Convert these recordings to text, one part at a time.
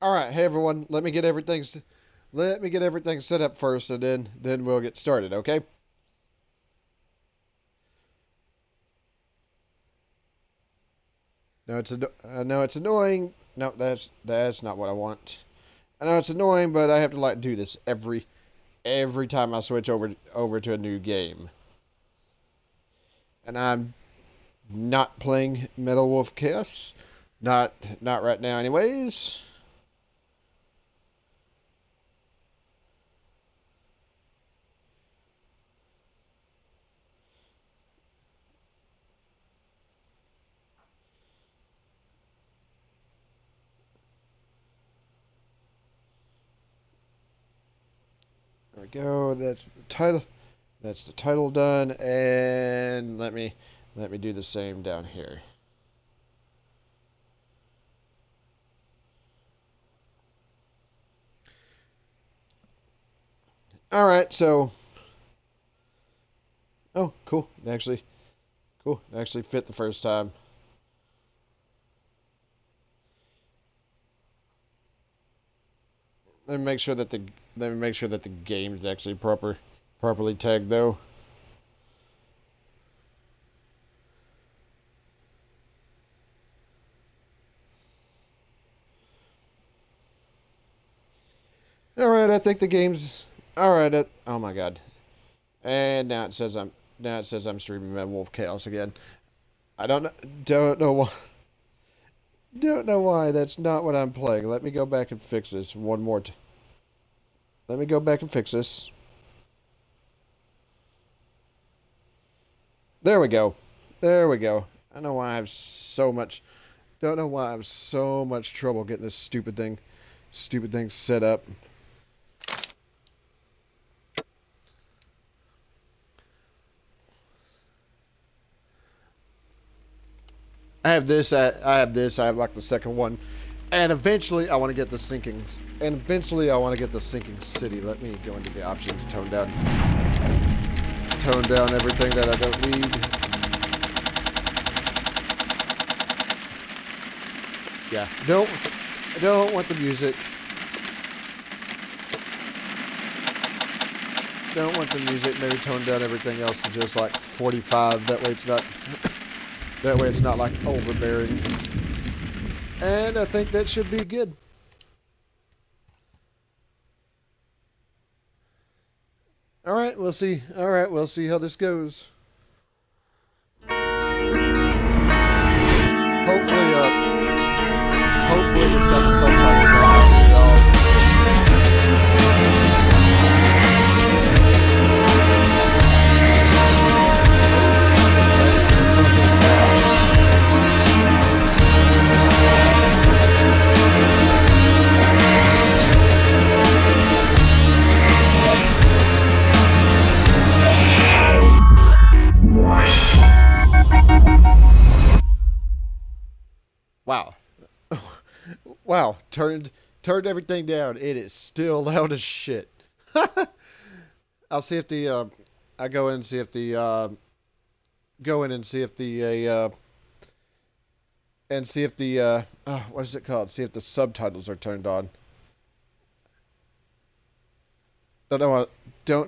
All right, hey everyone. Let me get everything set up first, and then we'll get started. Okay? No, I know it's annoying. No, that's not what I want. I know it's annoying, but I have to like do this every time I switch over to a new game. And I'm not playing Metal Wolf Chaos. Not right now, anyways. There we go. That's the title. That's the title done, and let me do the same down here. All right, so oh, cool. Cool. It actually fit the first time. Let me make sure that the game is actually properly tagged though. All right, I think the game's all right. Oh my god! And now it says I'm streaming Mad Wolf Chaos again. I don't know why. Don't know why. That's not what I'm playing. Let me go back and fix this one more time. Let me go back and fix this. There we go. There we go. I don't know why I have so much. Don't know why I have so much trouble getting this stupid thing set up. I have this. I have this. I have like the second one, and eventually I want to get the sinking. And eventually I want to get the sinking city. Let me go into the options. Tone down everything that I don't need. Yeah, I don't want the music. Don't want the music. Maybe tone down everything else to just like 45. That way it's not. That way it's not like overbearing. And I think that should be good. All right, we'll see. All right, we'll see how this goes. Hopefully it's got the subtitles on. Wow. Wow. Turned everything down. It is still loud as shit. I'll see if the I go in and see if the go in and see if the and see if the what is it called? See if the subtitles are turned on. Don't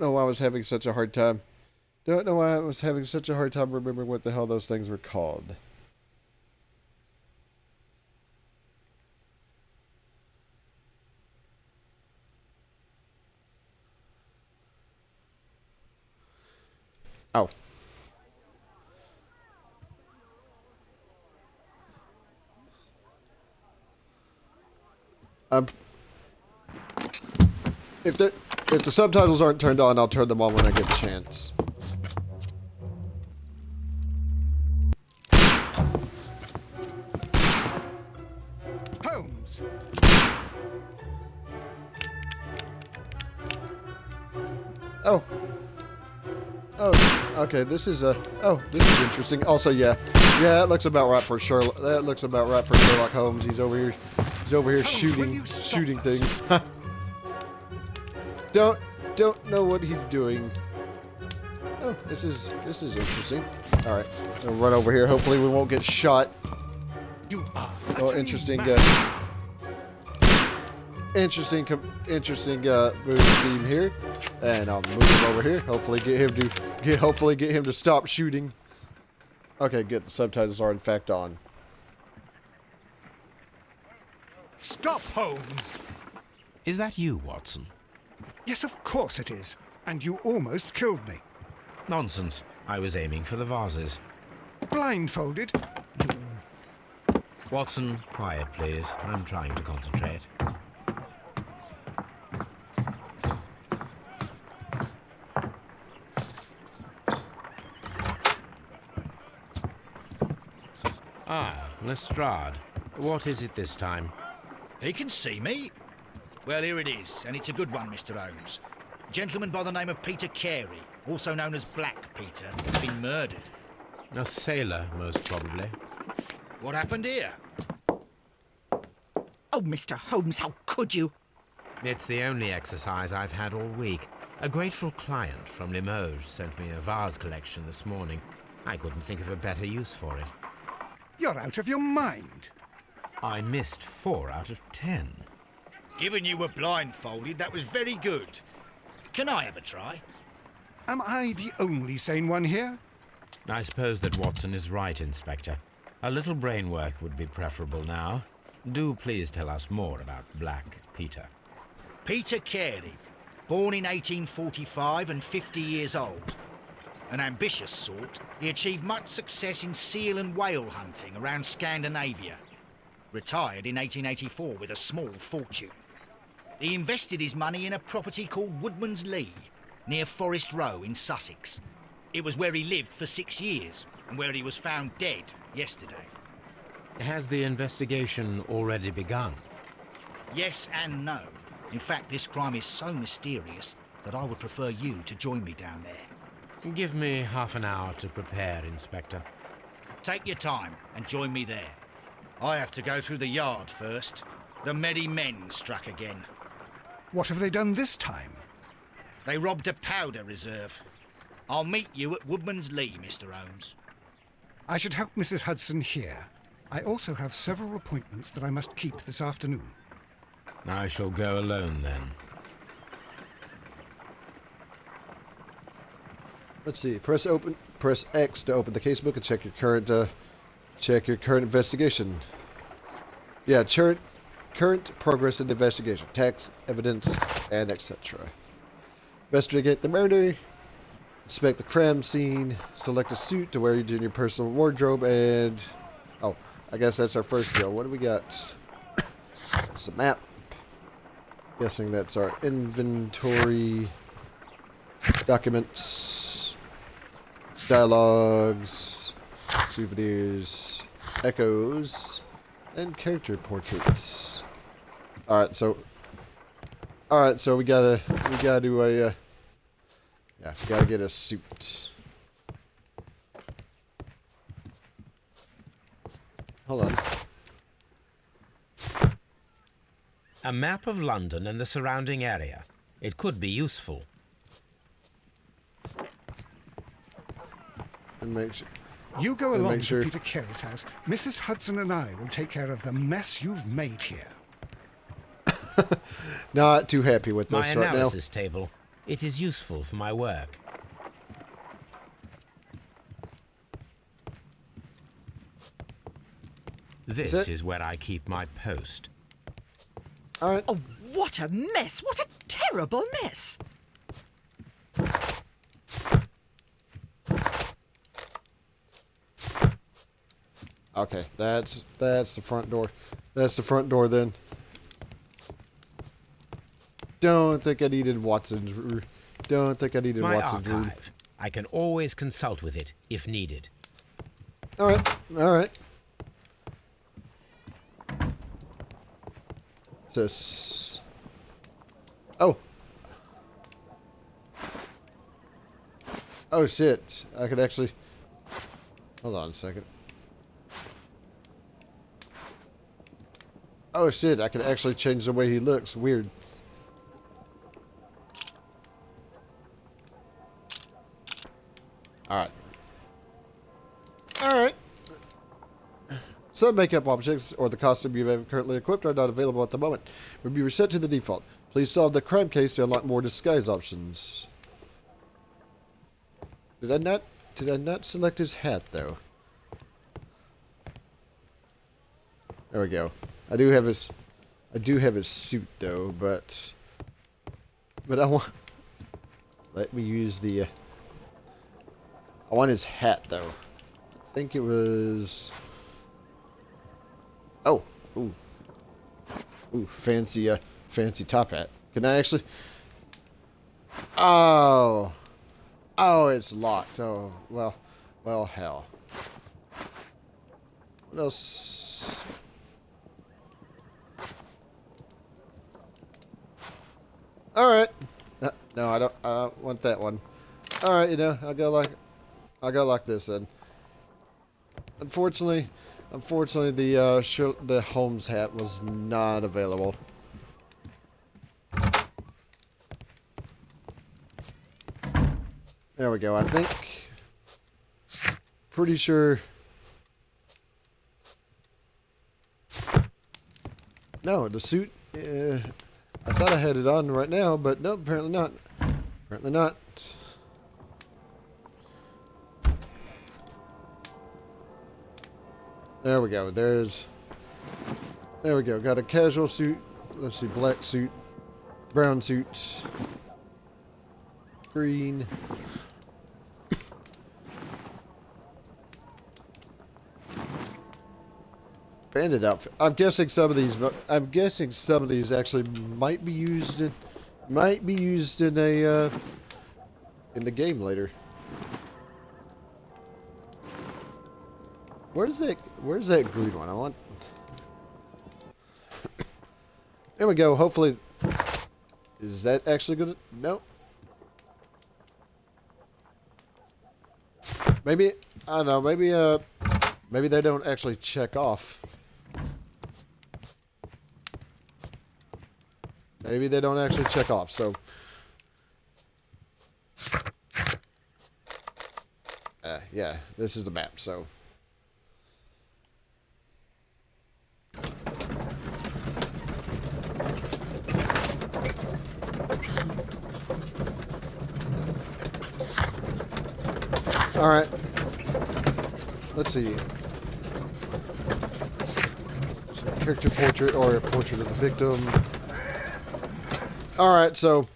know why I was having such a hard time. Don't know why I was having such a hard time remembering what the hell those things were called. Oh. Um, if the subtitles aren't turned on, I'll turn them on when I get the chance. Holmes. Oh. Oh, okay. This is interesting. Also, yeah, that looks about right for Sherlock. That looks about right for Sherlock Holmes. He's over here. He's over here shooting things. Don't know what he's doing. Oh, this is interesting. All right, I'll run over here. Hopefully, we won't get shot. You are Oh, interesting. interesting move scheme here, and I'll move him over here. Hopefully get him to stop shooting. Okay, good. The subtitles are in fact on. Stop, Holmes! Is that you, Watson? Yes, of course it is. And you almost killed me. Nonsense. I was aiming for the vases. Blindfolded? Watson, quiet, please. I'm trying to concentrate. Ah, Lestrade. What is it this time? He can see me. Well, here it is, and it's a good one, Mr. Holmes. A gentleman by the name of Peter Carey, also known as Black Peter, has been murdered. A sailor, most probably. What happened here? Oh, Mr. Holmes, how could you? It's the only exercise I've had all week. A grateful client from Limoges sent me a vase collection this morning. I couldn't think of a better use for it. You're out of your mind. I missed 4 out of 10. Given you were blindfolded, that was very good. Can I have a try? Am I the only sane one here? I suppose that Watson is right, Inspector. A little brain work would be preferable now. Do please tell us more about Black Peter. Peter Carey, born in 1845 and 50 years old. An ambitious sort, he achieved much success in seal and whale hunting around Scandinavia. Retired in 1884 with a small fortune. He invested his money in a property called Woodman's Lee, near Forest Row in Sussex. It was where he lived for 6 years, and where he was found dead yesterday. Has the investigation already begun? Yes and no. In fact, this crime is so mysterious that I would prefer you to join me down there. Give me half an hour to prepare, Inspector. Take your time and join me there. I have to go through the yard first. The Merry Men struck again. What have they done this time? They robbed a powder reserve. I'll meet you at Woodman's Lee, Mr. Holmes. I should help Mrs. Hudson here. I also have several appointments that I must keep this afternoon. I shall go alone then. Let's see. Press X to open the casebook and check your current investigation. Yeah, current progress in the investigation, text, evidence, and etc. Investigate the murder. Inspect the crime scene. Select a suit to wear in your personal wardrobe, and oh, I guess that's our first deal. What do we got? It's a map. Guessing that's our inventory. Documents. Dialogues. Souvenirs. Echoes. And character portraits. Alright, so we gotta do a yeah, we gotta get a suit. Hold on. A map of London and the surrounding area. It could be useful. And make sure. You go along sure. to Peter Carey's house. Mrs. Hudson and I will take care of the mess you've made here. Not too happy with this My right now. analysis table. It is useful for my work. This is where I keep my post. All right. Oh, what a mess! What a terrible mess! Okay, that's the front door. That's the front door then. Don't think I needed Watson's room. Don't think I needed My Watson's room. archive. I can always consult with it if needed. All right, all right. This. Oh. Oh shit! I could actually. Hold on a second. Oh shit! I could actually change the way he looks. Weird. All right. All right. Some makeup objects or the costume you have currently equipped are not available at the moment. Will be reset to the default. Please solve the crime case to unlock more disguise options. Did I not select his hat though? There we go. I do have his suit though, but I want, let me use the I want his hat though. I think it was, oh, ooh, fancy top hat. Can I actually, oh, it's locked. Oh, well, hell. What else? All right. No, I don't want that one. All right, I'll go like this then. Unfortunately, the Holmes hat was not available. There we go. I think. Pretty sure. No, the suit. I thought I had it on right now, but no, apparently not. Apparently not. There we go. There we go. Got a casual suit. Let's see, black suit, brown suit, green. Bandit outfit. I'm guessing some of these actually might be used in a in the game later. Where's that green one? I want. There we go. Hopefully, is that actually gonna? Nope. Maybe I don't know. Maybe they don't actually check off. Maybe they don't actually check off, so... yeah, this is the map, so... Alright. Let's see. Character portrait or a portrait of the victim. All right, so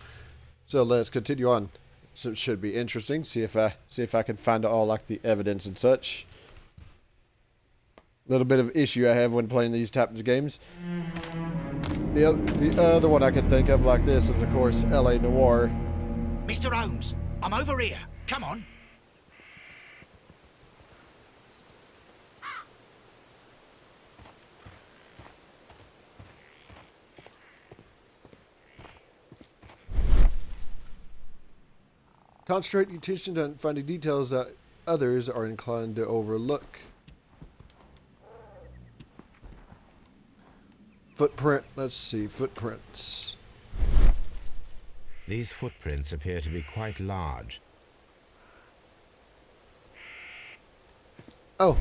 let's continue on. So it should be interesting. See if I can find all like the evidence and such. Little bit of issue I have when playing these types of games. The other one I can think of like this is of course L.A. Noire. Mr. Holmes, I'm over here. Come on. Concentrate your attention on finding details that others are inclined to overlook. Footprint. Let's see. Footprints. These footprints appear to be quite large. Oh.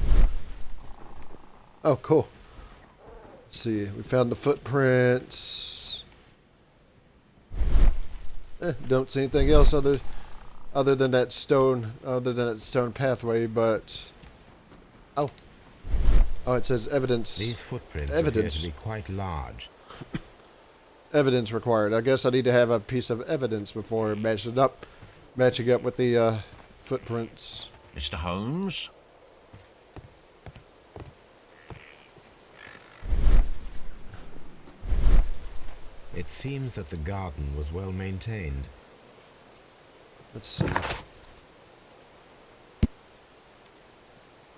Oh, cool. Let's see. We found the footprints. Don't see anything else other than that stone pathway, but oh, it says evidence. These footprints appear to be quite large. Evidence required. I guess I need to have a piece of evidence before matching up with the footprints. Mr. Holmes? It seems that the garden was well maintained. Let's see.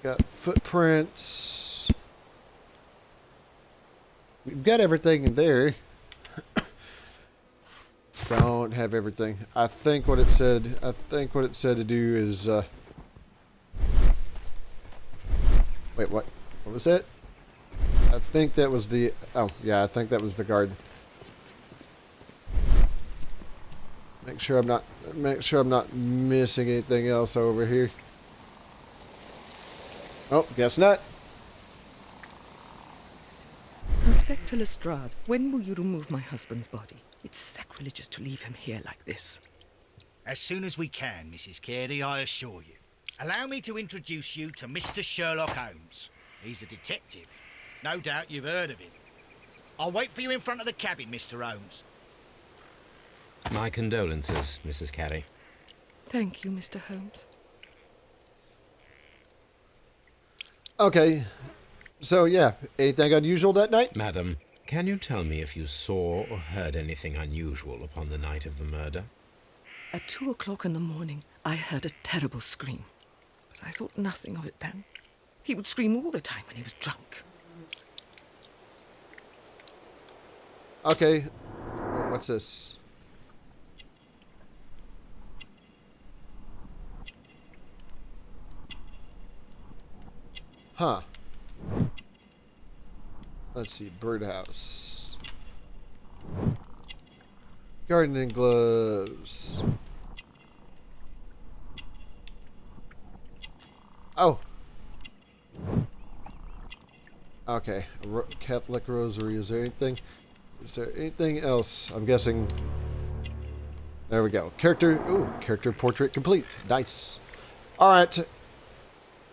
Got footprints. We've got everything in there. Don't have everything. I think what it said to do is wait, what? What was that? I think that was the I think that was the garden. Make sure I'm not missing anything else over here. Oh, guess not. Inspector Lestrade, when will you remove my husband's body? It's sacrilegious to leave him here like this. As soon as we can, Mrs. Carey, I assure you. Allow me to introduce you to Mr. Sherlock Holmes. He's a detective. No doubt you've heard of him. I'll wait for you in front of the cabin, Mr. Holmes. My condolences, Mrs. Carey. Thank you, Mr. Holmes. Okay. So, yeah, anything unusual that night? Madam, can you tell me if you saw or heard anything unusual upon the night of the murder? At 2 o'clock in the morning, I heard a terrible scream. But I thought nothing of it then. He would scream all the time when he was drunk. Okay. What's this? Huh. Let's see. Birdhouse. Gardening gloves. Oh. Okay. Catholic rosary. Is there anything else? I'm guessing. There we go. Character portrait complete. Nice. Alright.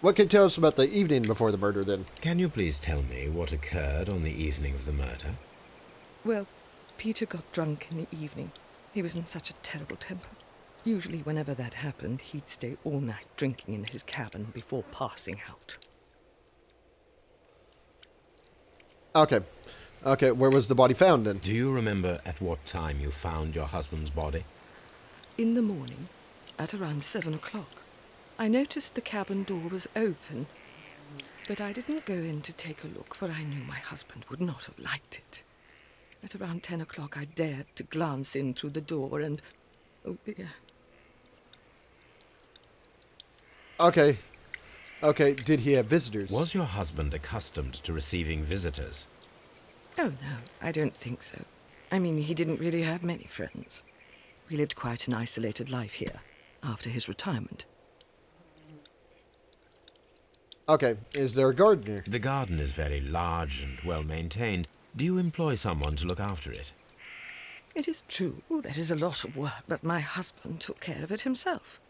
What can you tell us about the evening before the murder then? Can you please tell me what occurred on the evening of the murder? Well, Peter got drunk in the evening. He was in such a terrible temper. Usually whenever that happened, he'd stay all night drinking in his cabin before passing out. Okay, where was the body found then? Do you remember at what time you found your husband's body? In the morning, at around 7 o'clock. I noticed the cabin door was open, but I didn't go in to take a look, for I knew my husband would not have liked it. At around 10 o'clock, I dared to glance in through the door and... oh dear. Okay, did he have visitors? Was your husband accustomed to receiving visitors? Oh, no, I don't think so. I mean, he didn't really have many friends. We lived quite an isolated life here, after his retirement. Okay, is there a gardener? The garden is very large and well maintained. Do you employ someone to look after it? It is true, there is a lot of work, but my husband took care of it himself.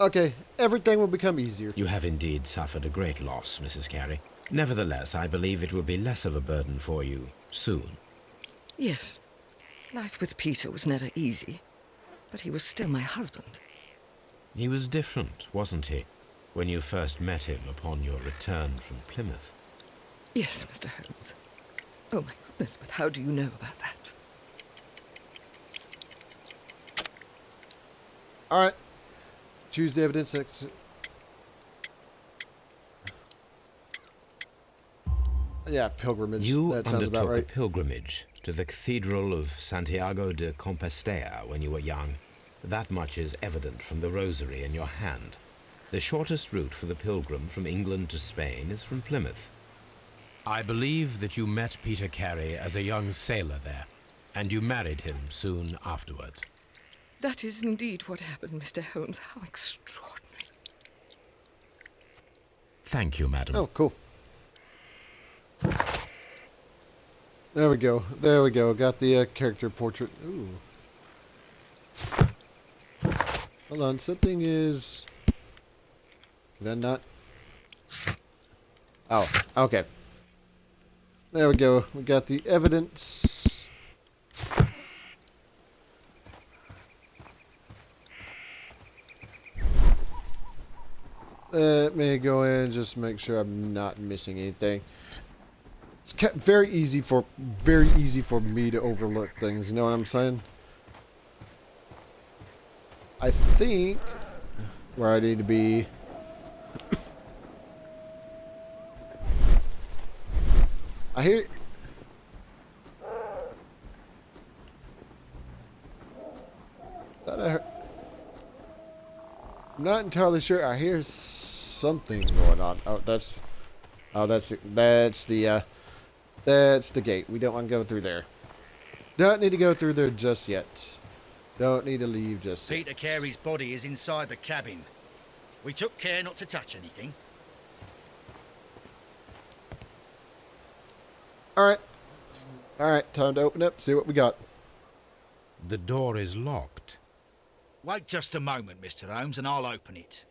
Okay, everything will become easier. You have indeed suffered a great loss, Mrs. Carey. Nevertheless, I believe it will be less of a burden for you soon. Yes, life with Peter was never easy, but he was still my husband. He was different, wasn't he, when you first met him upon your return from Plymouth? Yes, Mr. Holmes. Oh, my goodness, but how do you know about that? Alright. Choose the evidence section. Yeah, pilgrimage. You that sounds about undertook a right. pilgrimage to the Cathedral of Santiago de Compostela when you were young. That much is evident from the rosary in your hand. The shortest route for the pilgrim from England to Spain is from Plymouth. I believe that you met Peter Carey as a young sailor there, and you married him soon afterwards. That is indeed what happened, Mr. Holmes. How extraordinary. Thank you, madam. Oh, cool. There we go. Got the character portrait. Ooh. Hold on, something is... Did I not? Oh, okay. There we go. We got the evidence. Let me go in and just make sure I'm not missing anything. It's very easy for me to overlook things. You know what I'm saying? I think where I need to be. I hear. Thought I heard. I'm not entirely sure. I hear something going on. Oh, that's the gate. We don't want to go through there. Don't need to go through there just yet. Don't need to leave just yet. Peter Carey's body is inside the cabin. We took care not to touch anything. Alright. Alright, time to open up, see what we got. The door is locked. Wait just a moment, Mr. Holmes, and I'll open it.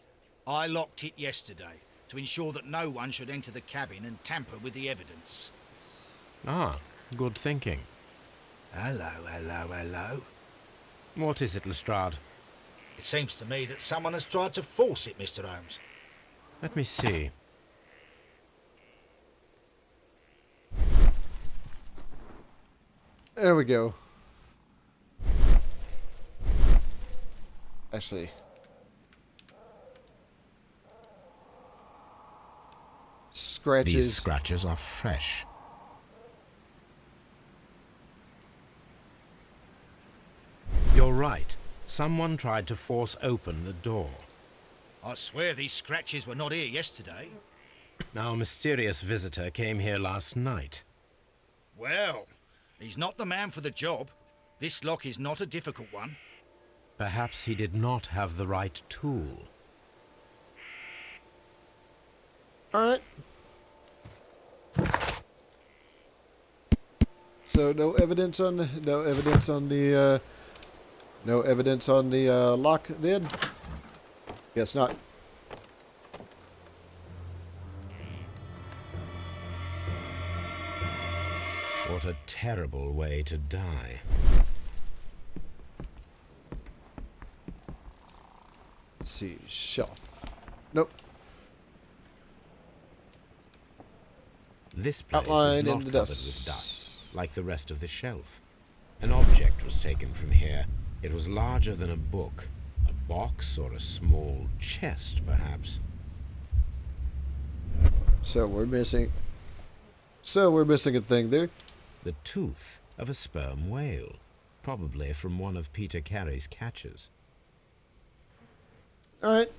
I locked it yesterday to ensure that no one should enter the cabin and tamper with the evidence. Ah, good thinking. Hello, hello, hello. What is it, Lestrade? It seems to me that someone has tried to force it, Mr. Holmes. Let me see. There we go. Actually, scratches. These scratches are fresh. You're right. Someone tried to force open the door. I swear these scratches were not here yesterday. Our mysterious visitor came here last night. Well, he's not the man for the job. This lock is not a difficult one. Perhaps he did not have the right tool. Alright. So no evidence on the lock then? Guess not. What a terrible way to die. Let's see, shelf. Nope. This place Outline is not in the covered dust. with dust, like the rest of the shelf. An object was taken from here. It was larger than a book. A box or a small chest, perhaps. So we're missing a thing there. The tooth of a sperm whale, probably from one of Peter Carey's catches. Alright.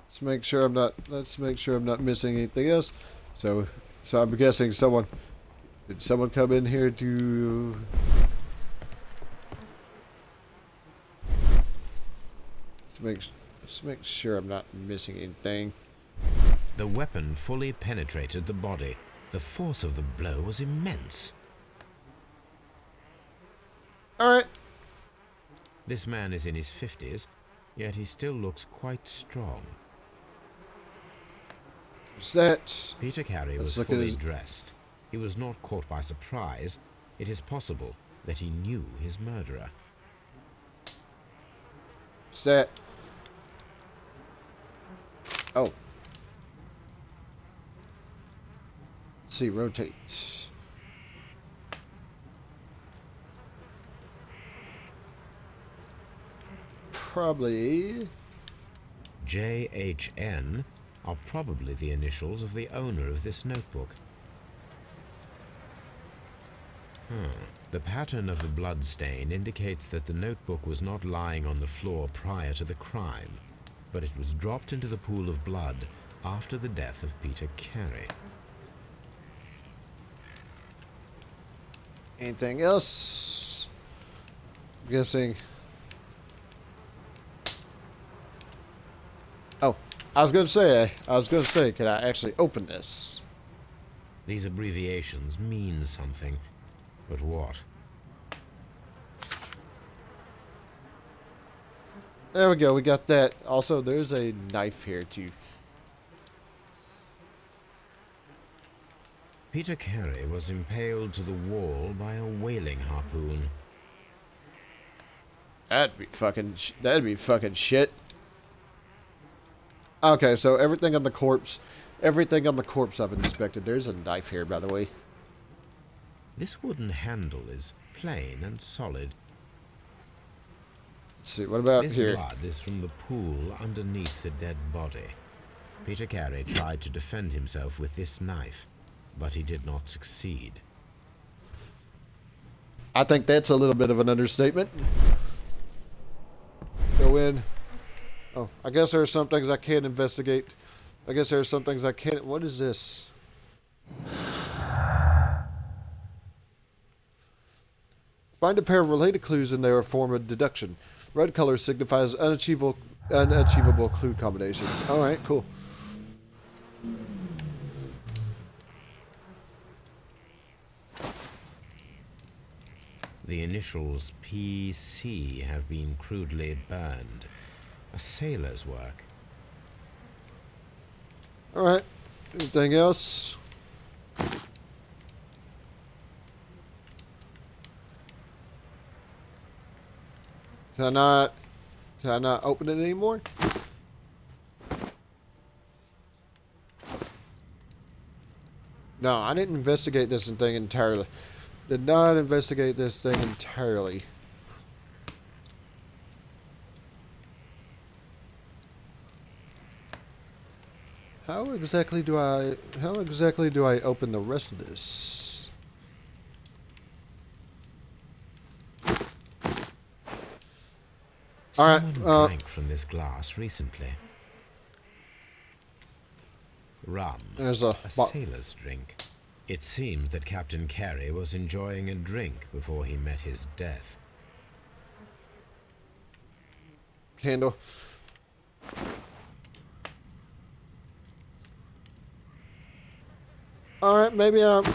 Let's make sure I'm not missing anything else. So I'm guessing did someone come in here to let's make sure I'm not missing anything. The weapon fully penetrated the body. The force of the blow was immense. Alright. This man is in his 50s, yet he still looks quite strong. What's that? Peter Carey Let's was look at fully his- dressed. He was not caught by surprise. It is possible that he knew his murderer. What's that? Oh. Let's see, rotate. Probably. JHN are probably the initials of the owner of this notebook. The pattern of the blood stain indicates that the notebook was not lying on the floor prior to the crime, but it was dropped into the pool of blood after the death of Peter Carey. Anything else? I'm guessing. Oh, I was gonna say, can I actually open this? These abbreviations mean something, but what? There we go, we got that. Also, there's a knife here too. Peter Carey was impaled to the wall by a whaling harpoon. That'd be fucking shit. Okay, so everything on the corpse I've inspected. There's a knife here, by the way. This wooden handle is plain and solid. Let's see, what about This here? blood is from the pool underneath the dead body. Peter Carey tried to defend himself with this knife, but he did not succeed. I think that's a little bit of an understatement. Go in. Oh, I guess there are some things I can't investigate. I guess there are some things I can't. What is this? Find a pair of related clues in their form of deduction. Red color signifies unachievable clue combinations. All right, cool. The initials PC have been crudely burned. A sailor's work. Alright. Anything else? Can I not open it anymore? No, I didn't investigate this thing entirely. Did not investigate this thing entirely. How exactly do I open the rest of this? Someone drank from this glass recently. Rum, There's a sailor's drink. It seemed that Captain Carey was enjoying a drink before he met his death. Candle. Alright, maybe Alright.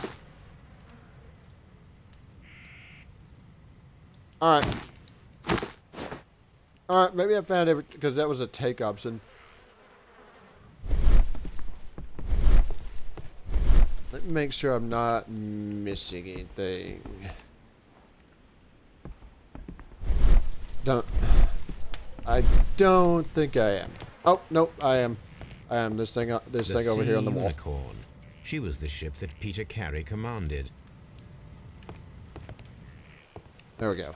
Alright, maybe I found everything, because that was a take option. Let me make sure I'm not missing anything. I don't think I am. Oh, nope, I am. I am. This thing over here on the wall. Unicorn. She was the ship that Peter Carey commanded. There we go.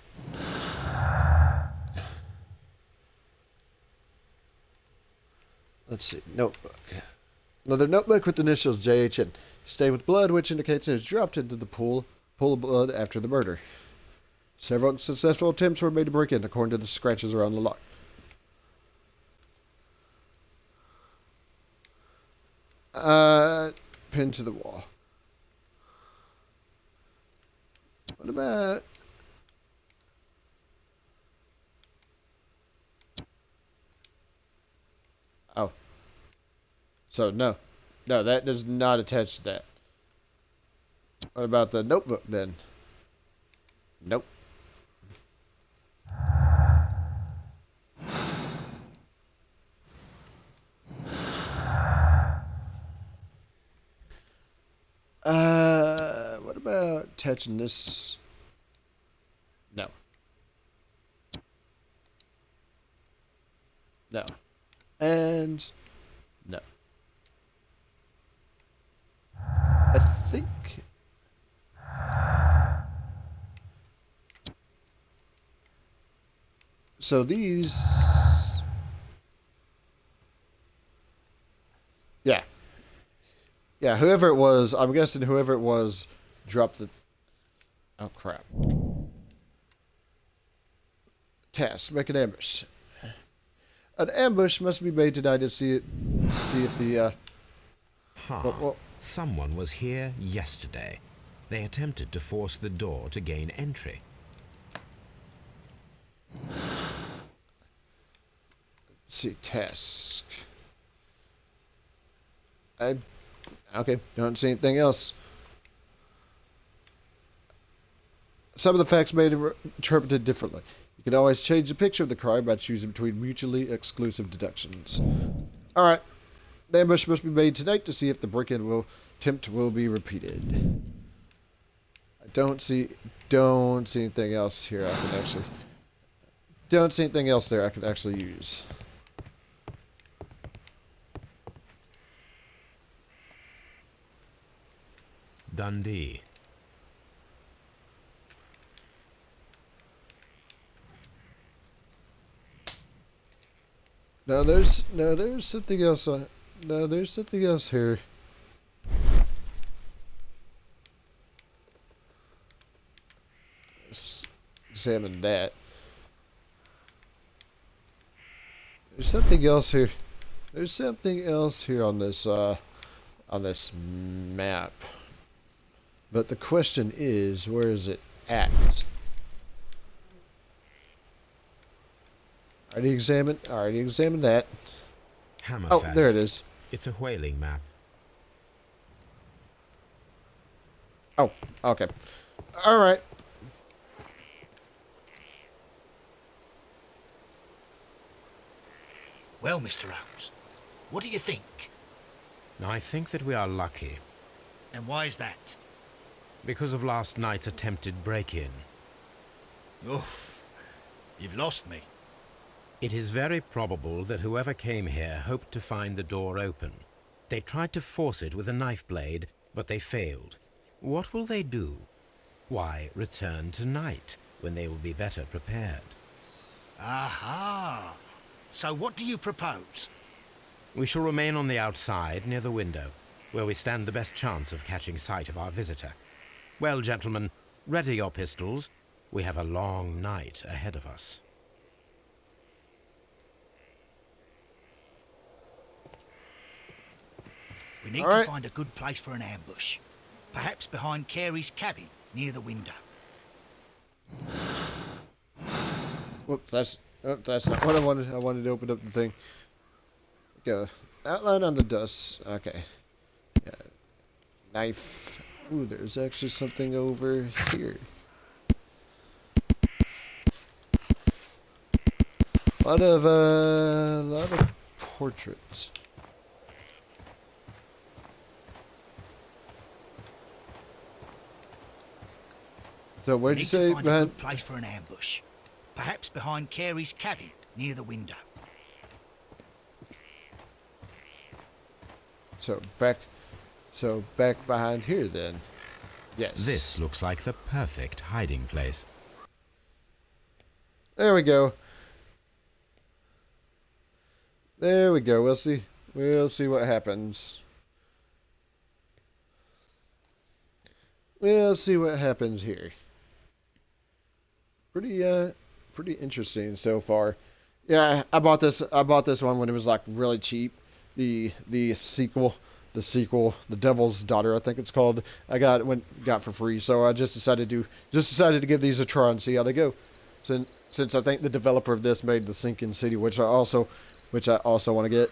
Let's see. Notebook. Another notebook with the initials JHN. Stained with blood, which indicates it was dropped into the pool of blood after the murder. Several successful attempts were made to break in, according to the scratches around the lock. Pinned to the wall. What about... Oh. So, no. No, that does not attach to that. What about the notebook, then? Nope. What about attaching this? No. No. And no. I think so these yeah, whoever it was, I'm guessing whoever it was dropped the... Oh, crap. Task, make an ambush. An ambush must be made tonight to see if the, Someone was here yesterday. They attempted to force the door to gain entry. Let's see, task. Okay, don't see anything else. Some of the facts may be interpreted differently. You can always change the picture of the crime by choosing between mutually exclusive deductions. Alright. The ambush must be made tonight to see if the break-in attempt will be repeated. I don't see anything else here I can actually... Don't see anything else there I can actually use. Dundee. No, there's something else. No, there's something else here. Let's examine that. There's something else here. There's something else here on this map. But the question is, where is it at? Already examined that. Hammerfest. Oh, there it is. It's a whaling map. Oh, okay. Alright. Well, Mr. Holmes, what do you think? I think that we are lucky And why is that? because of last night's attempted break-in. Oof, you've lost me. It is very probable that whoever came here hoped to find the door open. They tried to force it with a knife blade, but they failed. What will they do? Why, return tonight, when they will be better prepared. Aha! So what do you propose? We shall remain on the outside, near the window, where we stand the best chance of catching sight of our visitor. Well, gentlemen, ready your pistols. We have a long night ahead of us. We need All to right. find a good place for an ambush. Perhaps behind Carey's cabin, near the window. Whoops, that's not what I wanted. I wanted to open up the thing. Go. Outline on the dust. Okay. Yeah. Knife. Ooh, there's actually something over here. A lot of portraits. So We where'd you need say to find a behind? good place for an ambush. Perhaps behind Carey's cabin, near the window. So back behind here then. Yes. This looks like the perfect hiding place. There we go. There we go. We'll see. We'll see what happens. We'll see what happens here. Pretty interesting so far. Yeah, I bought this one when it was like really cheap. The sequel, The Devil's Daughter, I think it's called. I got for free, so I just decided to give these a try and see how they go. Since I think the developer of this made the Sinking City, which I also want to get.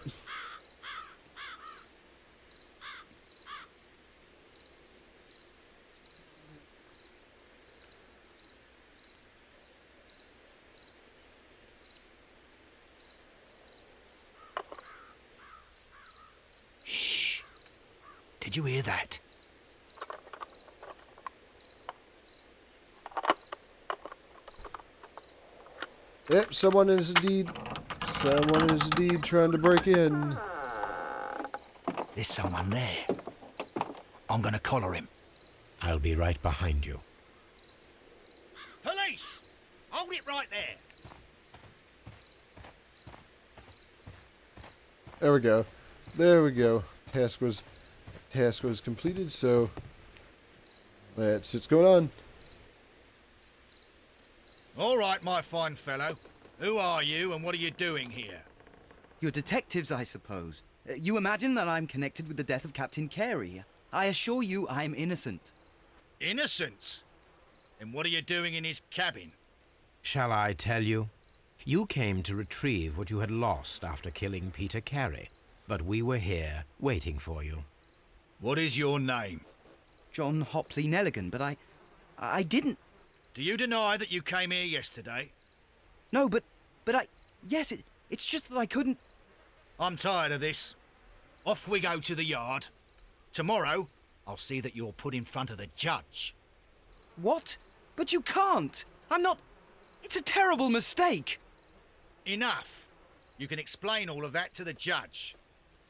Shh! Did you hear that? Yep, someone is indeed trying to break in. There's someone there. I'm gonna collar him. I'll be right behind you. Police! Hold it right there! There we go. There we go. Task was completed, so let's see what's going on. All right, my fine fellow. Who are you and what are you doing here? You're detectives, I suppose. You imagine that I'm connected with the death of Captain Carey. I assure you I'm innocent. Innocent? And what are you doing in his cabin? Shall I tell you? You came to retrieve what you had lost after killing Peter Carey, but we were here waiting for you. What is your name? John Hopley Nelligan, but I didn't... Do you deny that you came here yesterday? No, but yes, it's just that I couldn't... I'm tired of this. Off we go to the yard. Tomorrow, I'll see that you're put in front of the judge. What? But you can't! I'm not... It's a terrible mistake! Enough. You can explain all of that to the judge.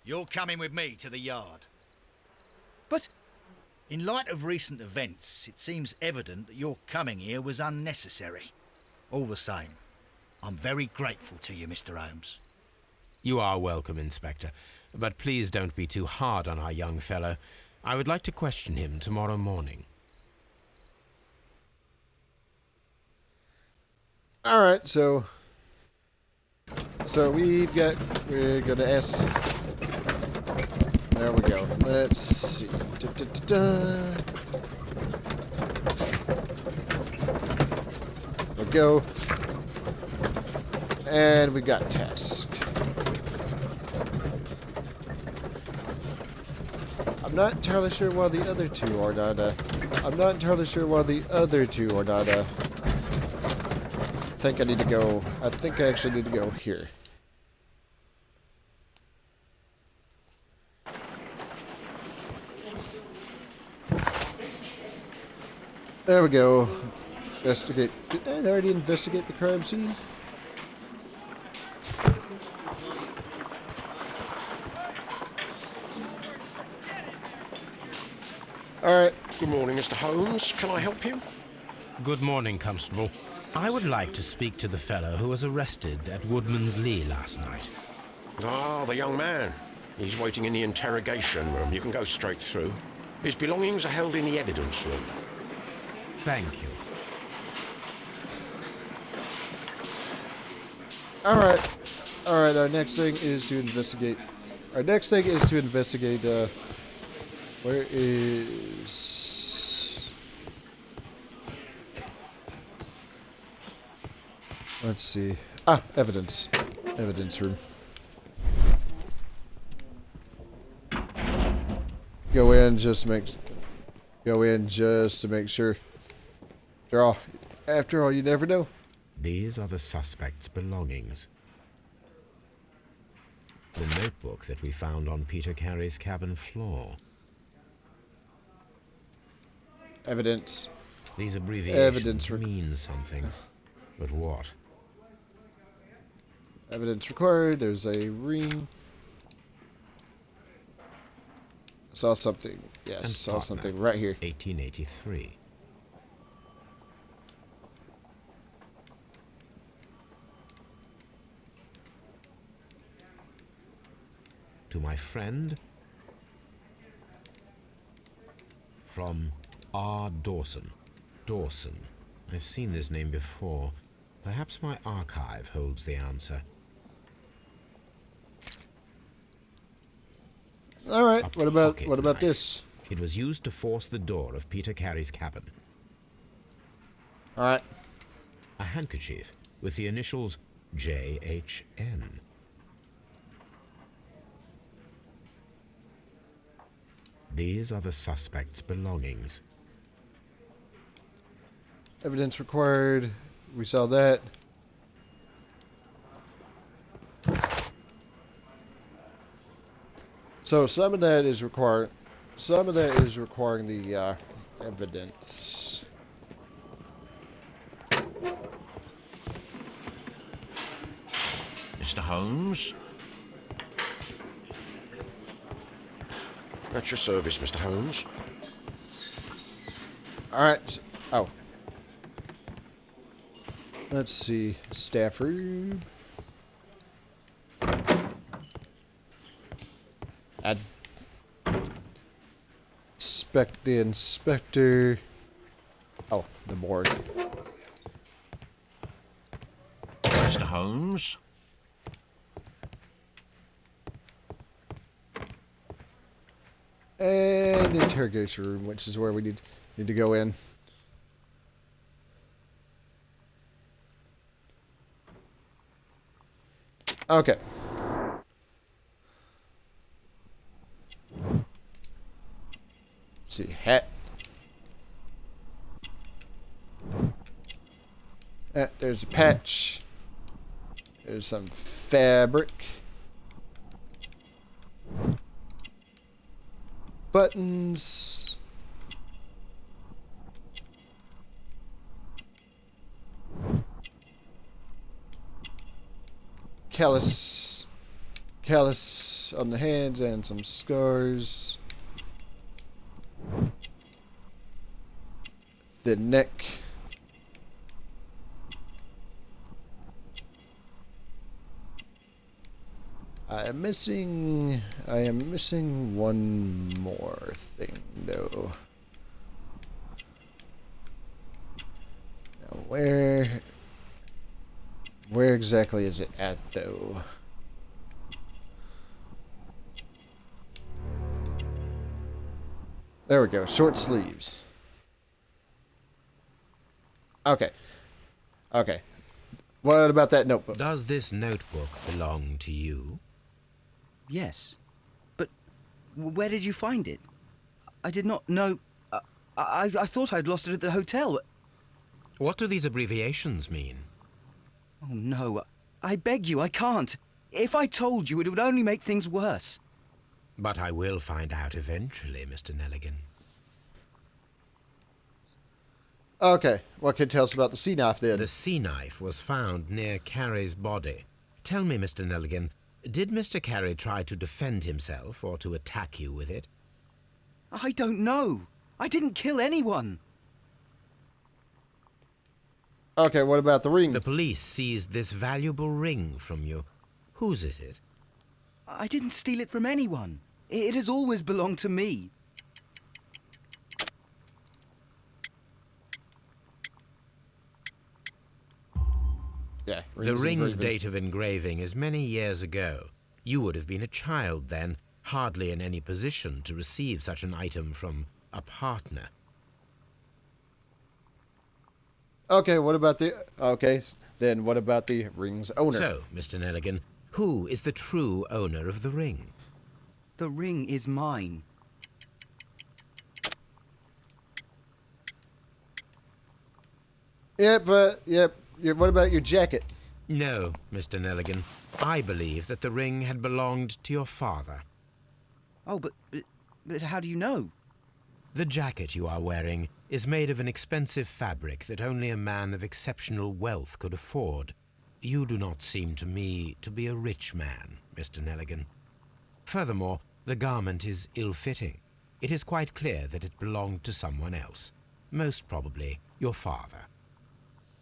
You're coming with me to the yard. But... In light of recent events, it seems evident that your coming here was unnecessary. All the same, I'm very grateful to you, Mr. Holmes. You are welcome, Inspector, but please don't be too hard on our young fellow. I would like to question him tomorrow morning. All right, so we're gonna ask. There we go. Let's see. There we go. And we got task. I'm not entirely sure why the other two are not. I think I actually need to go here. There we go. Investigate. Did I already investigate the crime scene? Alright. Good morning, Mr. Holmes. Can I help you? Good morning, Constable. I would like to speak to the fellow who was arrested at Woodman's Lee last night. Ah, the young man. He's waiting in the interrogation room. You can go straight through. His belongings are held in the evidence room. Thank you. Alright. Alright, our next thing is to investigate. Where is... Let's see. Ah, evidence. Evidence room. Go in just to make sure. After all, you never know. These are the suspect's belongings. The notebook that we found on Peter Carey's cabin floor. Evidence. These abbreviations Evidence mean something. But what? Evidence required. There's a ring. Saw something. Yes, And saw partner, something right here. 1883. To my friend from R. Dawson. Dawson. I've seen this name before. Perhaps my archive holds the answer. All right. A What about pocket this? knife. It was used to force the door of Peter Carey's cabin. All right. A handkerchief with the initials JHN. These are the suspect's belongings. Evidence required. We saw that. So some of that is required. Some of that is requiring the evidence. Mr. Holmes? At your service, Mr. Holmes. All right. Oh. Let's see. Staff room. Inspect the inspector. Oh, the morgue. Mr. Holmes? And the interrogation room, which is where we need to go in. Okay. Let's see, hat. There's a patch. There's some fabric. Buttons. Callus on the hands and some scars. The neck. I am missing one more thing though. Now where exactly is it at though? There we go, short sleeves. Okay. Okay. What about that notebook? Does this notebook belong to you? Yes. But where did you find it? I did not know... I thought I'd lost it at the hotel. What do these abbreviations mean? Oh, no. I beg you, I can't. If I told you, it would only make things worse. But I will find out eventually, Mr. Nelligan. Okay, what can you tell us about the sea knife then? The sea knife was found near Carey's body. Tell me, Mr. Nelligan, did Mr. Carey try to defend himself or to attack you with it? I don't know. I didn't kill anyone. Okay, what about the ring? The police seized this valuable ring from you. Whose is it? I didn't steal it from anyone. It has always belonged to me. Yeah, The ring's engraving. date of engraving is many years ago. You would have been a child then, hardly in any position to receive such an item from a partner. Okay, what about the... Okay, then what about the ring's owner? So, Mr. Nelligan, who is the true owner of the ring? The ring is mine. Yep. What about your jacket? No, Mr. Nelligan. I believe that the ring had belonged to your father. Oh, but how do you know? The jacket you are wearing is made of an expensive fabric that only a man of exceptional wealth could afford. You do not seem to me to be a rich man, Mr. Nelligan. Furthermore, the garment is ill-fitting. It is quite clear that it belonged to someone else, most probably your father.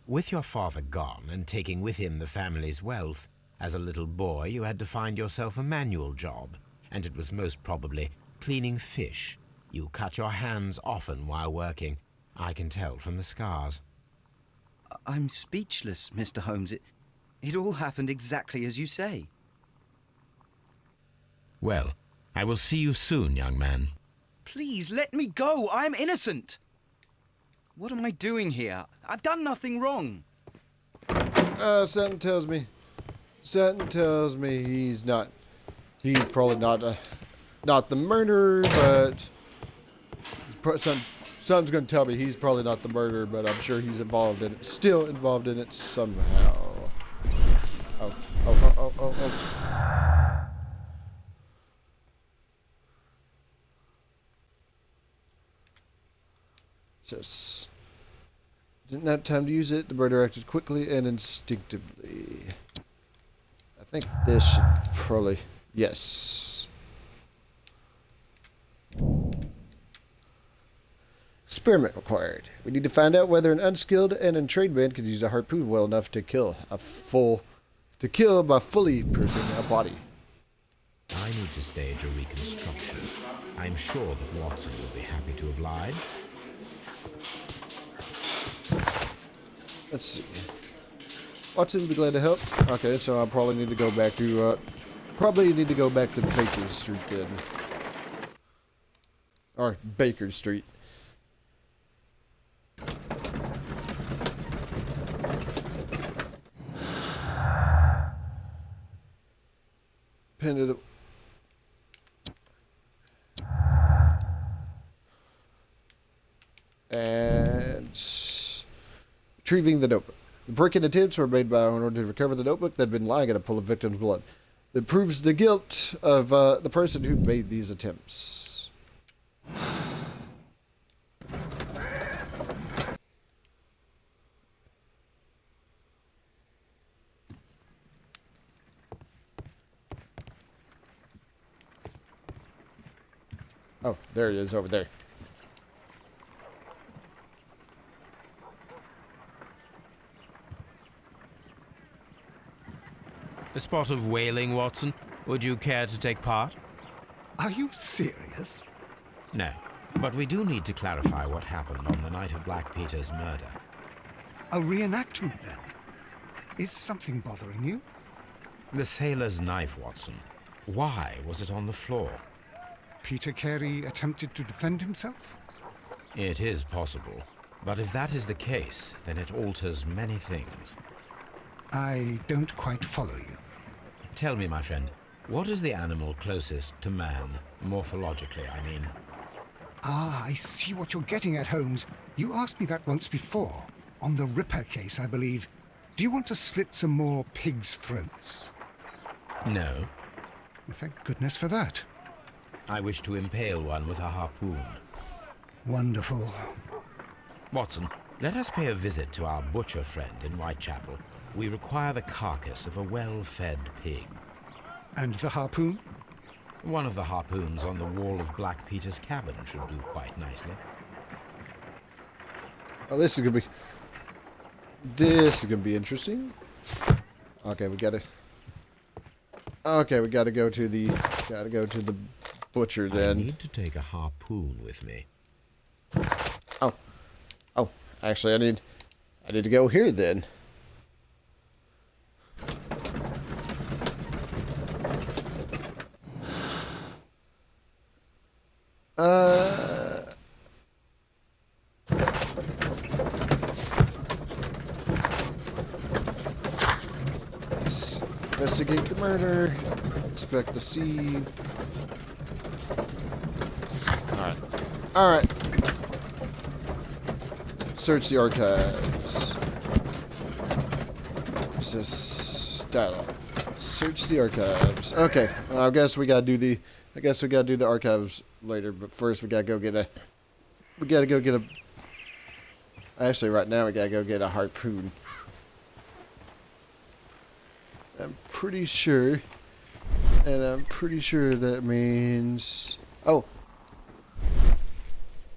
With your father gone and taking with him the family's wealth, as a little boy you had to find yourself a manual job, and it was most probably cleaning fish. You cut your hands often while working. I can tell from the scars. I'm speechless, Mr. Holmes. It all happened exactly as you say. Well, I will see you soon, young man. Please, let me go. I'm innocent. What am I doing here? I've done nothing wrong. Something tells me he's probably not the murderer, but something's gonna tell me he's probably not the murderer, but I'm sure he's still involved in it somehow. Oh. Says, didn't have time to use it. The murderer acted quickly and instinctively. I think this should probably... Yes. Experiment required. We need to find out whether an unskilled and untrained man could use a harpoon well enough to kill by fully piercing a body. I need to stage a reconstruction. I'm sure that Watson will be happy to oblige. Let's see. Watson would be glad to help. Okay, so I probably need to go back to Baker Street then. Or Baker Street. Pin to the... And retrieving the notebook. The break-in attempts were made by in order to recover the notebook that had been lying in a pool of victims' blood. That proves the guilt of the person who made these attempts. Oh, there he is over there. A spot of whaling, Watson. Would you care to take part? Are you serious? No, but we do need to clarify what happened on the night of Black Peter's murder. A reenactment, then? Is something bothering you? The sailor's knife, Watson. Why was it on the floor? Peter Carey attempted to defend himself? It is possible. But if that is the case, then it alters many things. I don't quite follow you. Tell me, my friend, what is the animal closest to man, morphologically, I mean? Ah, I see what you're getting at, Holmes. You asked me that once before. On the Ripper case, I believe. Do you want to slit some more pigs' throats? No. Well, thank goodness for that. I wish to impale one with a harpoon. Wonderful. Watson, Let us pay a visit to our butcher friend in Whitechapel. We require the carcass of a well-fed pig. And the harpoon? One of the harpoons on the wall of Black Peter's cabin should do quite nicely. Oh, this is gonna be interesting. Okay, we gotta go to the butcher I then. need to take a harpoon with me. Oh, actually, I need to go here then. Let's investigate the murder. Inspect the scene. Alright. Alright. Search the archives. What's this dialogue? Search the archives. Okay. Well, I guess we gotta do the archives later, but first we gotta go get a actually right now we gotta go get a harpoon. I'm pretty sure that means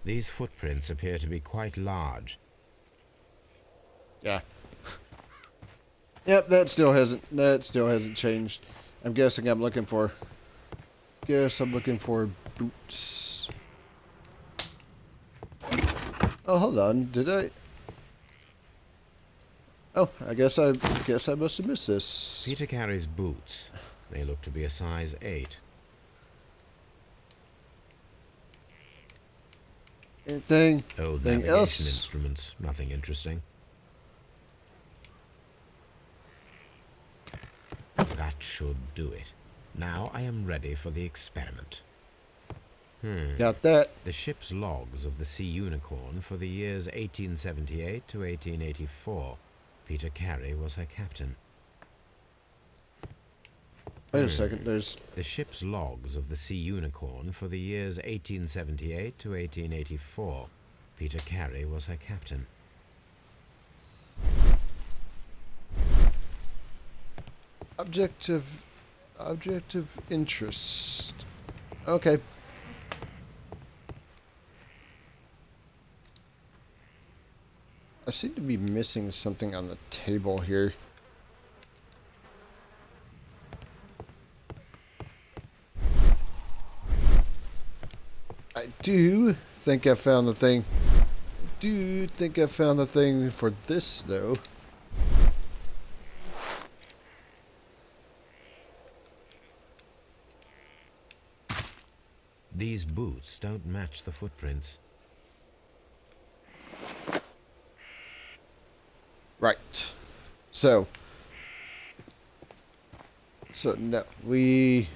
These footprints appear to be quite large. yeah. Yep, that still hasn't changed. I'm guessing I'm looking for boots. Oh, hold on. Did I? Oh, I guess I must have missed this. Peter Carey's boots. They look to be a size 8. Anything Old Anything navigation else? instruments. Nothing interesting. That should do it. Now I am ready for the experiment. Got that. The ship's logs of the Sea Unicorn for the years 1878 to 1884. Peter Carey was her captain. Wait a second. There's The ship's logs of the Sea Unicorn for the years 1878 to 1884. Peter Carey was her captain. objective interest. Okay. I seem to be missing something on the table here. I do think I found the thing. For this, though. These boots don't match the footprints. Right. So no, we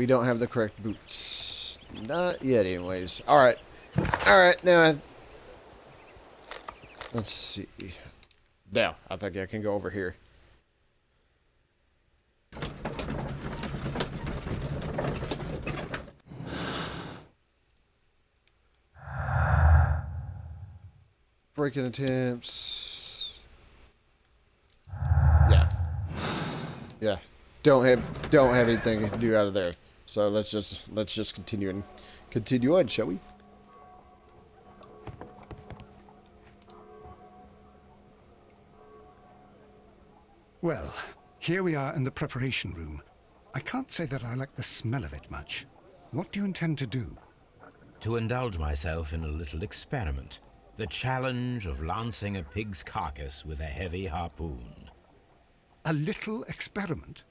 don't have the correct boots. Not yet, anyways. All right. Now, let's see. Now, I think I can go over here. Breaking attempts. Yeah. Don't have anything to do out of there. So let's just continue on, shall we? Well, here we are in the preparation room. I can't say that I like the smell of it much. What do you intend to do? To indulge myself in a little experiment. The challenge of lancing a pig's carcass with a heavy harpoon. A little experiment?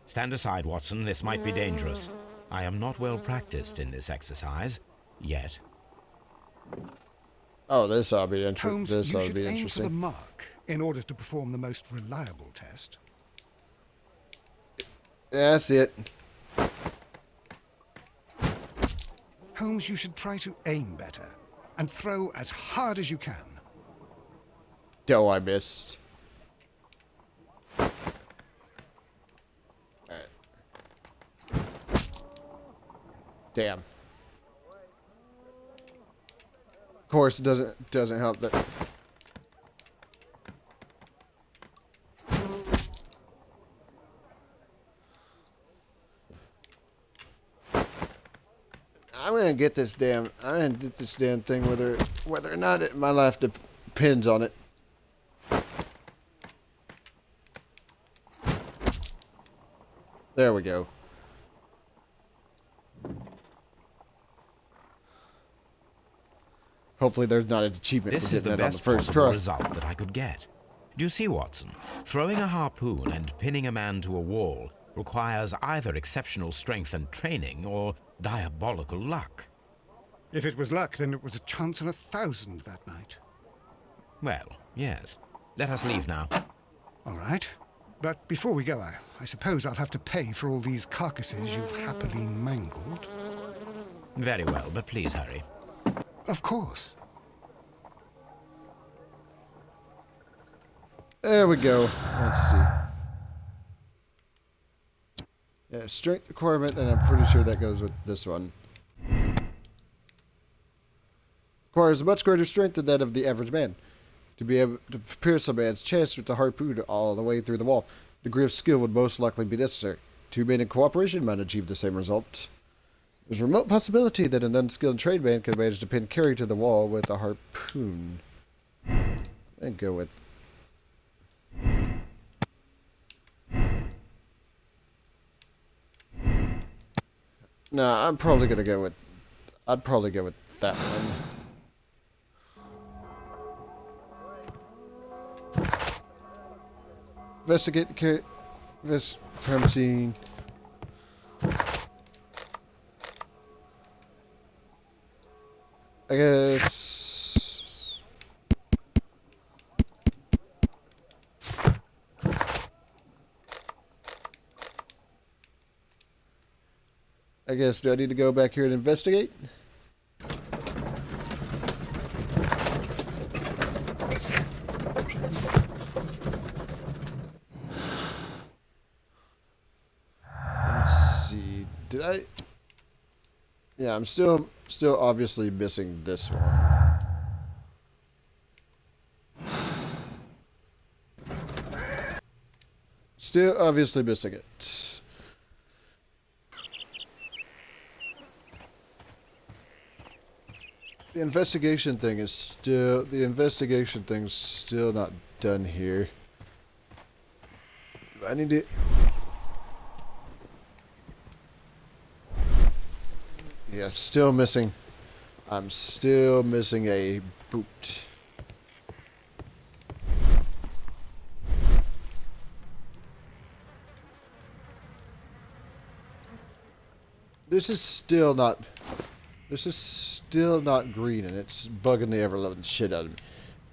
Stand aside, Watson. This might be dangerous. I am not well practiced in this exercise. Yet. Oh, this ought to be Holmes, this you ought to should be aim for the interesting. mark in order to perform the most reliable test. Yeah, that's it. Holmes, you should try to aim better and throw as hard as you can. Oh, I missed. Alright. Damn. Of course, it doesn't help that. I'm gonna get this damn thing whether or not my life depends on it. There we go. Hopefully there's not an achievement This for is getting the it on the best first possible try. result that I could get. Do you see, Watson? Throwing a harpoon and pinning a man to a wall requires either exceptional strength and training or diabolical luck. If it was luck, then it was a chance in 1,000 that night. Well, yes. Let us leave now. All right. But before we go, I suppose I'll have to pay for all these carcasses you've happily mangled. Very well, but please hurry. Of course. There we go. Let's see. Yeah, strength requirement, and I'm pretty sure that goes with this one. Requires much greater strength than that of the average man. To be able to pierce a man's chest with the harpoon all the way through the wall, degree of skill would most likely be necessary. Two men in cooperation might achieve the same result. There's a remote possibility that an unskilled trained man could manage to pin Carrie to the wall with a harpoon. And go with... Nah, I'm probably gonna go with... I'd probably go with that one. Investigate the crime scene. I guess. Do I need to go back here and investigate? Let's see. Did I? Yeah, I'm still obviously missing this one. Still obviously missing it. The investigation thing's still not done here. I need to... Yeah, still missing. I'm still missing a boot. This is still not green, and it's bugging the ever-loving shit out of me.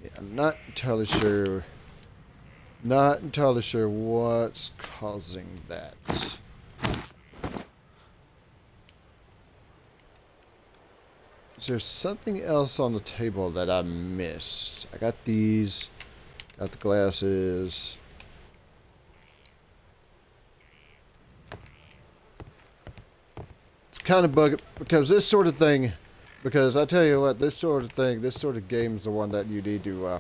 Yeah, I'm not entirely sure what's causing that. Is there something else on the table that I missed? I got these, got the glasses. It's kind of bugging because this sort of thing, because I tell you what, this sort of game is the one that you need to,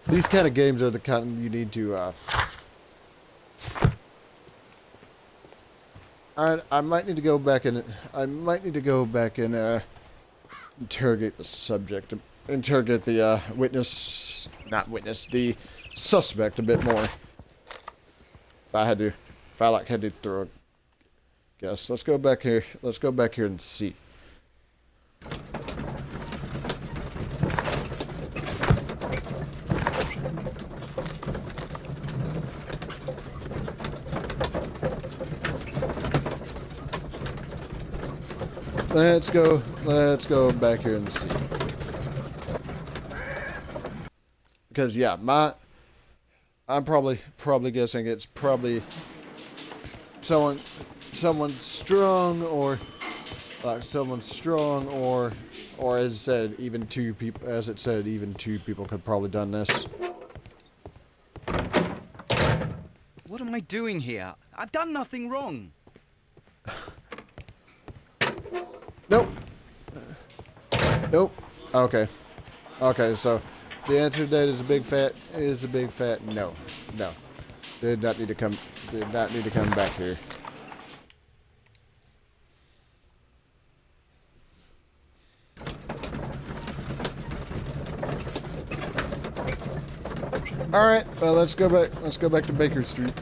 these kind of games are the kind you need to, I might need to go back and, interrogate the subject, interrogate the, the suspect a bit more. If I had to throw a guess. Let's go back here and see. Let's go back here and see. Because yeah, I'm probably guessing it's probably someone strong or as it said, even two people could probably done this. What am I doing here? I've done nothing wrong. Nope. Nope. Okay. Okay, so the answer to that is a big fat no. No. Did not need to come back here. Alright, well let's go back to Baker Street.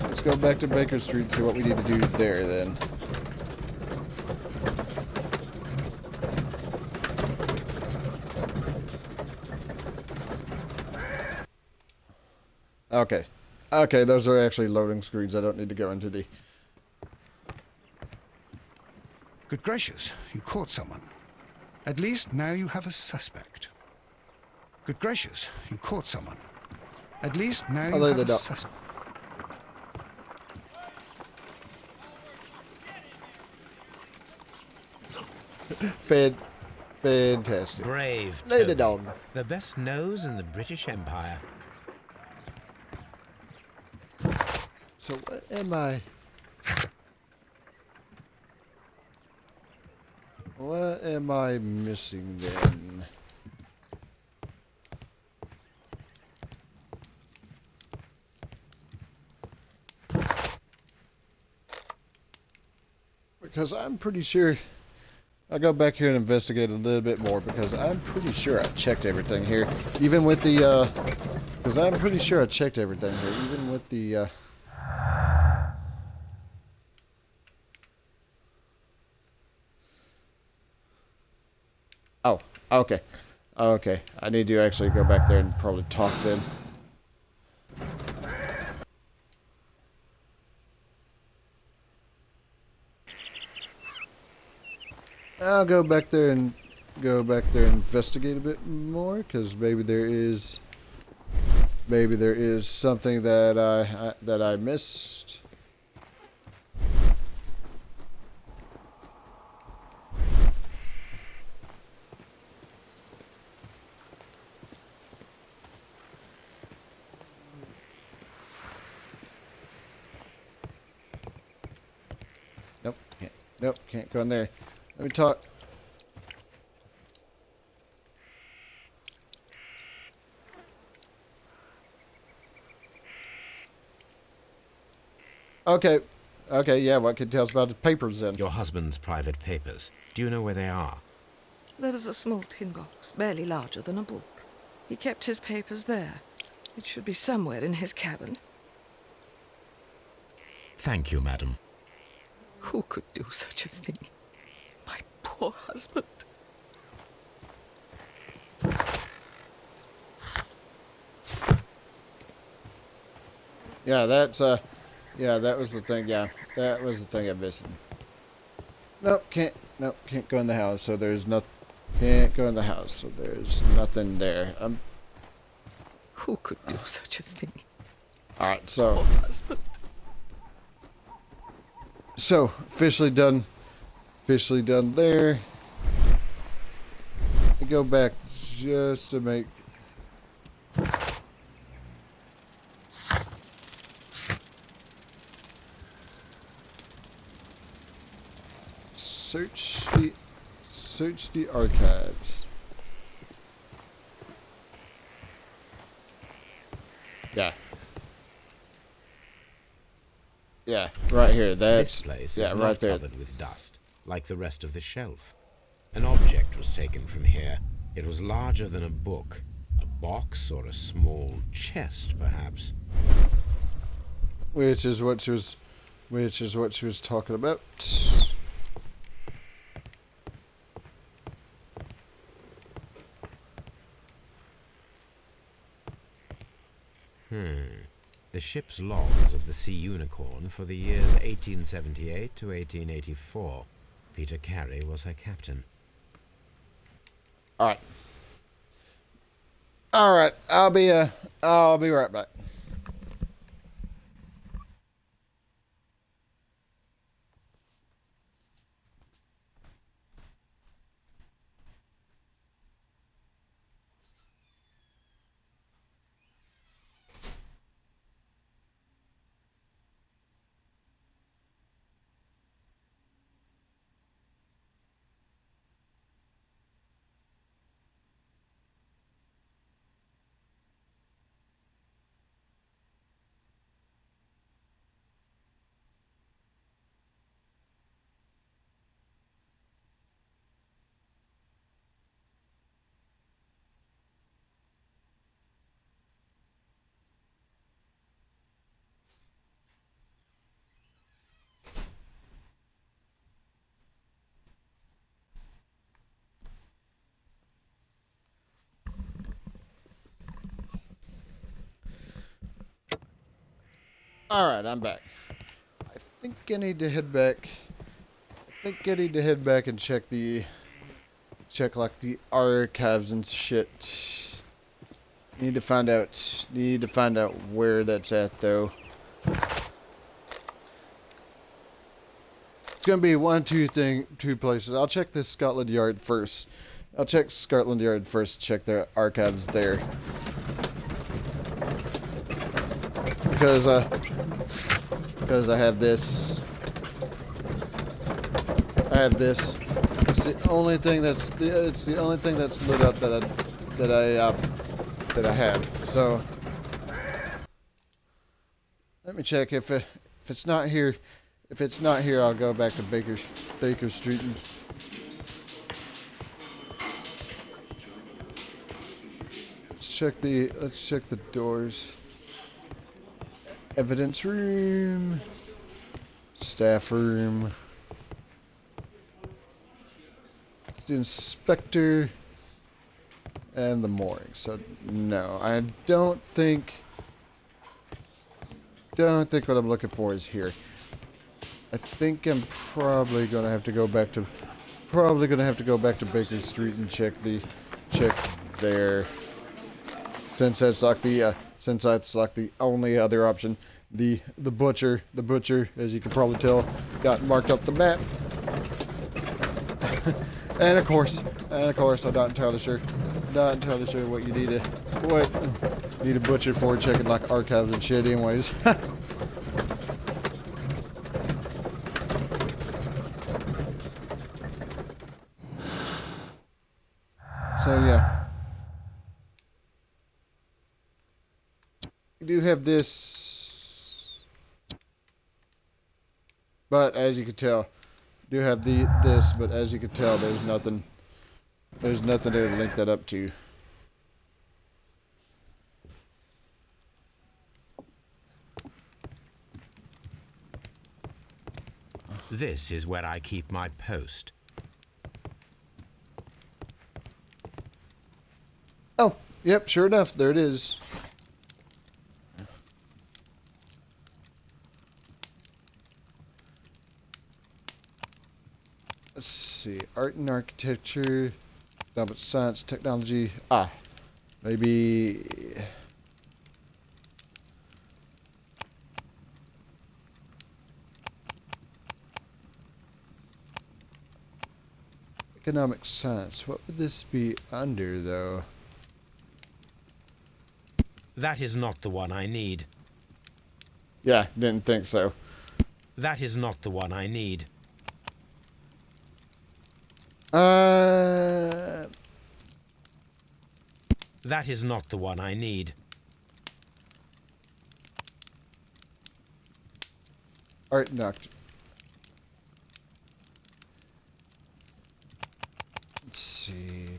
Let's go back to Baker Street and see what we need to do there then. Okay. Okay, those are actually loading screens. I don't need to go into the... Good gracious, you caught someone. At least now you have a suspect. Good gracious, you caught someone. At least now you have a suspect. Fantastic. Brave Lay the Toby. dog. The best nose in the British Empire. So what am I... What am I missing then? Because I'm pretty sure... I'll go back here and investigate a little bit more because I'm pretty sure I checked everything here. Even with the, because I'm pretty sure I checked everything here. Even with the, Oh, okay. Okay. I need to actually go back there and probably talk then. I'll go back there and investigate a bit more because maybe there is something that I missed. Nope, can't go in there. Let me talk. Okay. Okay, yeah, what can you tell us about the papers then? Your husband's private papers. Do you know where they are? There was a small tin box, barely larger than a book. He kept his papers there. It should be somewhere in his cabin. Thank you, madam. Who could do such a thing? My poor husband. Yeah, yeah, that was the thing, yeah. That was the thing I'm missing. Nope, can't go in the house, so there's can't go in the house, so there's nothing there. Who could do such a thing? Alright, so... Poor husband. So, officially done there. I go back just to make... Search the archives. Yeah. Yeah, right here. That's This place yeah, is right not there. covered with dust, like the rest of the shelf. An object was taken from here. It was larger than a book. A box or a small chest, perhaps. Which is what she was talking about. The ship's logs of the Sea Unicorn for the years 1878 to 1884. Peter Carey was her captain. All right. I'll be right back. Alright, I'm back. I think I need to head back. And check like the archives and shit. Need to find out where that's at though. It's gonna be two places. I'll check the Scotland Yard first. Check their archives there. Because I have this. It's the only thing that's lit up that I have. So let me check if it's not here. If it's not here, I'll go back to Baker Street and let's check the doors. Evidence room, staff room. It's the inspector and the morgue. So no, I don't think what I'm looking for is here. I think I'm probably gonna have to go back to Baker Street and check there. Since that's like the only other option. The butcher, as you can probably tell, got marked up the map. and of course, I'm not entirely sure what you need a butcher for, checking like archives and shit anyways. So yeah. You do have this, but as you can tell, there's nothing there to link that up to. This is where I keep my post. Oh, yep, sure enough, there it is. Let's see, art and architecture, science, technology. Maybe economic science. What would this be under, though? That is not the one I need. Yeah, didn't think so. That is not the one I need. That is not the one I need. Art knocked. Let's see.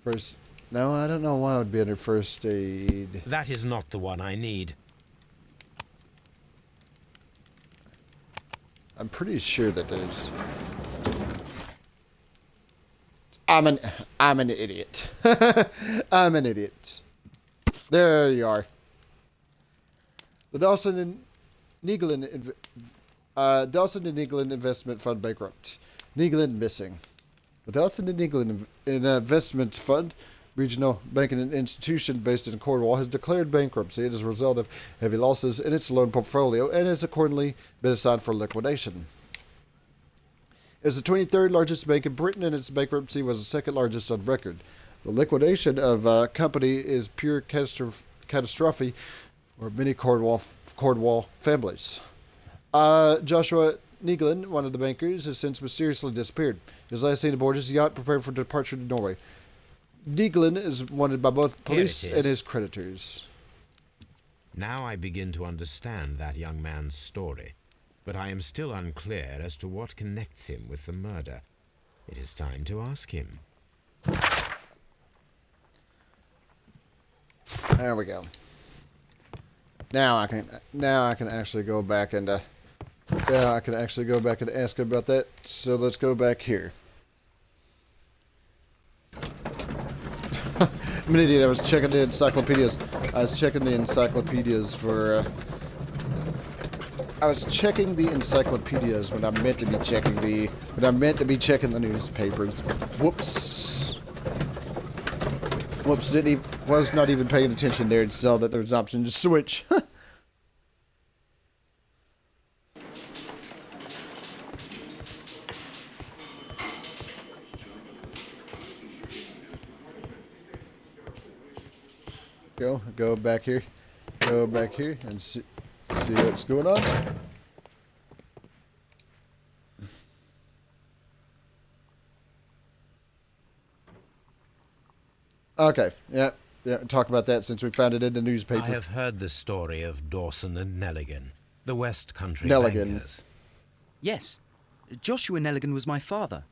First. No, I don't know why it would be under first aid. That is not the one I need. I'm pretty sure that is. I'm an idiot. I'm an idiot. There you are. The Dawson and Neagland Investment Fund bankrupt. Neagland missing. The Dawson and Neagland Investment Fund, regional banking institution based in Cornwall, has declared bankruptcy as a result of heavy losses in its loan portfolio and has accordingly been assigned for liquidation. It is the 23rd largest bank in Britain, and its bankruptcy was the second largest on record. The liquidation of a company is pure catastrophe for many Cornwall families. Joshua Neagland, one of the bankers, has since mysteriously disappeared. His last seen aboard his yacht preparing for departure to Norway. Neagland is wanted by both police and his creditors. Now I begin to understand that young man's story, but I am still unclear as to what connects him with the murder. It is time to ask him. There we go. Now I can actually go back and ask him about that. So let's go back here. I'm an idiot. I was checking the encyclopedias. I was checking the encyclopedias for. I was checking the encyclopedias when I meant to be checking the. When I meant to be checking the newspapers. Whoops. Whoops. Was not even paying attention there and saw that there was an option to switch. Go back here. Go back here and see what's going on. Okay, yeah, talk about that since we found it in the newspaper. I have heard the story of Dawson and Nelligan, the West Country Nelligan. bankers. Yes. Joshua Nelligan was my father.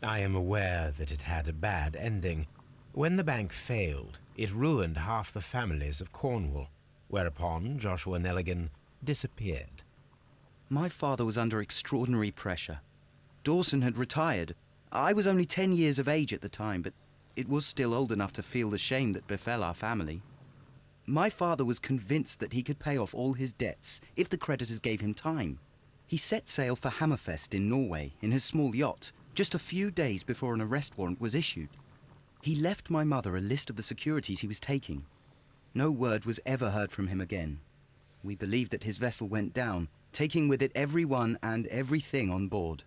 I am aware that it had a bad ending. When the bank failed, it ruined half the families of Cornwall, whereupon Joshua Nelligan disappeared. My father was under extraordinary pressure. Dawson had retired. I was only 10 years of age at the time, but it was still old enough to feel the shame that befell our family. My father was convinced that he could pay off all his debts if the creditors gave him time. He set sail for Hammerfest in Norway in his small yacht just a few days before an arrest warrant was issued. He left my mother a list of the securities he was taking. No word was ever heard from him again. We believe that his vessel went down, taking with it everyone and everything on board.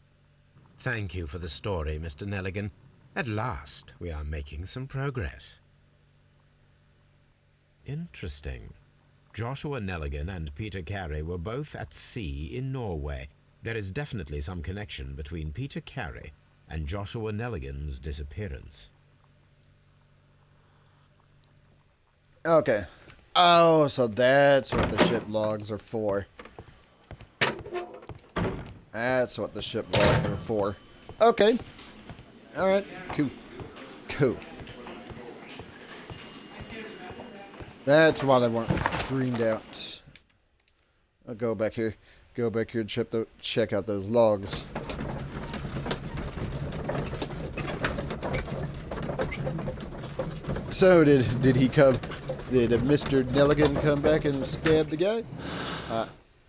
Thank you for the story, Mr. Nelligan. At last, we are making some progress. Interesting. Joshua Nelligan and Peter Carey were both at sea in Norway. There is definitely some connection between Peter Carey and Joshua Nelligan's disappearance. Okay. Oh, so that's what the ship logs are for. That's what the ship logs are for. Okay. Alright. Cool. Cool. That's what I want greened out. I'll go back here. Go back here and check out those logs. So did he come? Did Mr. Nelligan come back and stab the guy?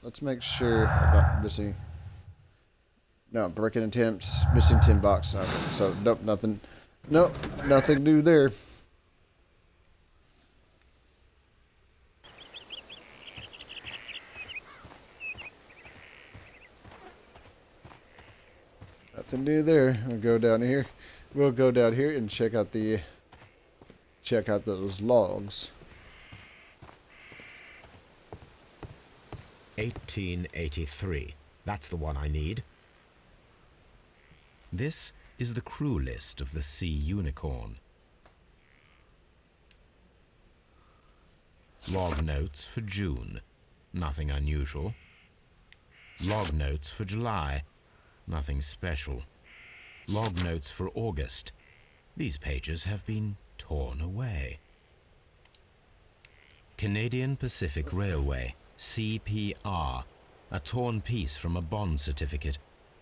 Let's make sure I'm not missing. No, breaking attempts, missing 10 bucks. Okay, so nope, nothing. Nope, nothing new there. Nothing new there. We'll go down here. We'll go down here and check out those logs. 1883. That's the one I need. This is the crew list of the Sea Unicorn. Log notes for June. Nothing unusual. Log notes for July. Nothing special. Log notes for August. These pages have been torn away. Canadian Pacific Railway, CPR, a torn piece from a bond certificate.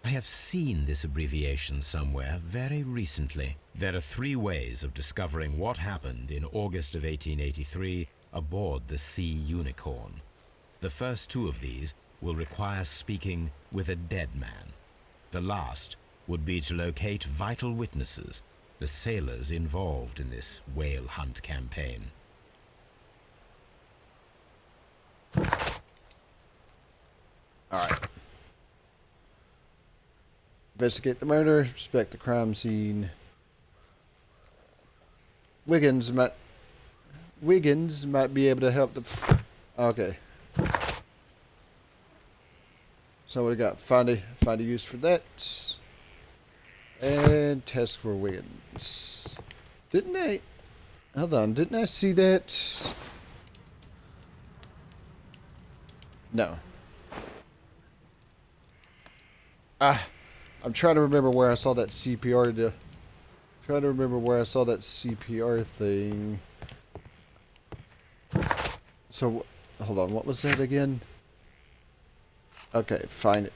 I have seen this abbreviation somewhere very recently. There are 3 ways of discovering what happened in August of 1883 aboard the Sea Unicorn. The first 2 of these will require speaking with a dead man. The last would be to locate vital witnesses, the sailors involved in this whale hunt campaign. Alright. Investigate the murder, inspect the crime scene. Wiggins might be able to help the... Okay. So what we got? Find a use for that. And test for Wiggins. Didn't I... Hold on, didn't I see that? No. I'm trying to remember where I saw that CPR. Trying to remember where I saw that CPR thing. So, hold on. What was that again? Okay, find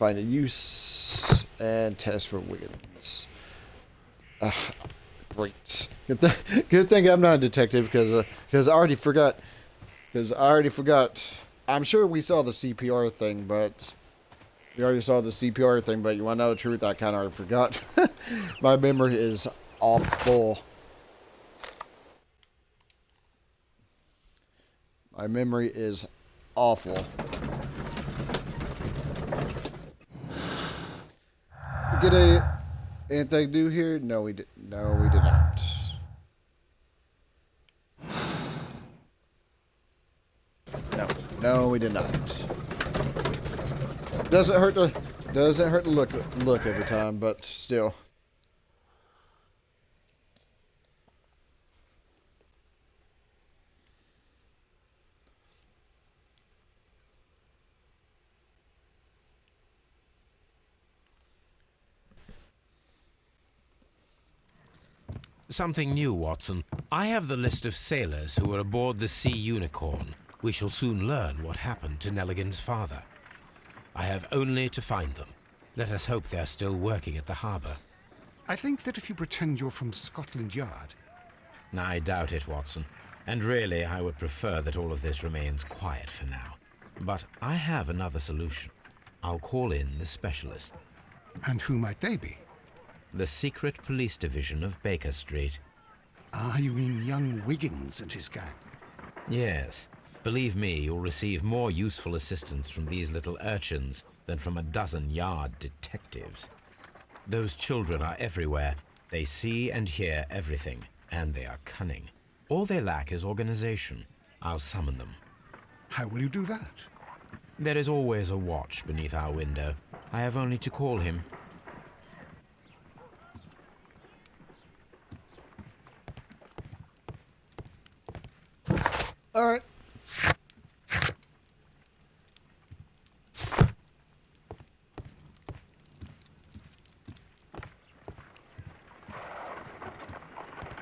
a use and test for Wiggins. Great. Good thing I'm not a detective because I already forgot. I'm sure we saw the CPR thing, but we already saw the CPR thing. But you want to know the truth? I kind of already forgot. My memory is awful. My memory is awful. Get anything new here? No, we did. No, we did not. No, we did not. Doesn't hurt to look every time, but still. Something new, Watson. I have the list of sailors who were aboard the Sea Unicorn. We shall soon learn what happened to Nelligan's father. I have only to find them. Let us hope they're still working at the harbour. I think that if you pretend you're from Scotland Yard... I doubt it, Watson. And really, I would prefer that all of this remains quiet for now. But I have another solution. I'll call in the specialist. And who might they be? The secret police division of Baker Street. Ah, you mean young Wiggins and his gang? Yes. Believe me, you'll receive more useful assistance from these little urchins than from a dozen yard detectives. Those children are everywhere. They see and hear everything, and they are cunning. All they lack is organization. I'll summon them. How will you do that? There is always a watch beneath our window. I have only to call him. All right.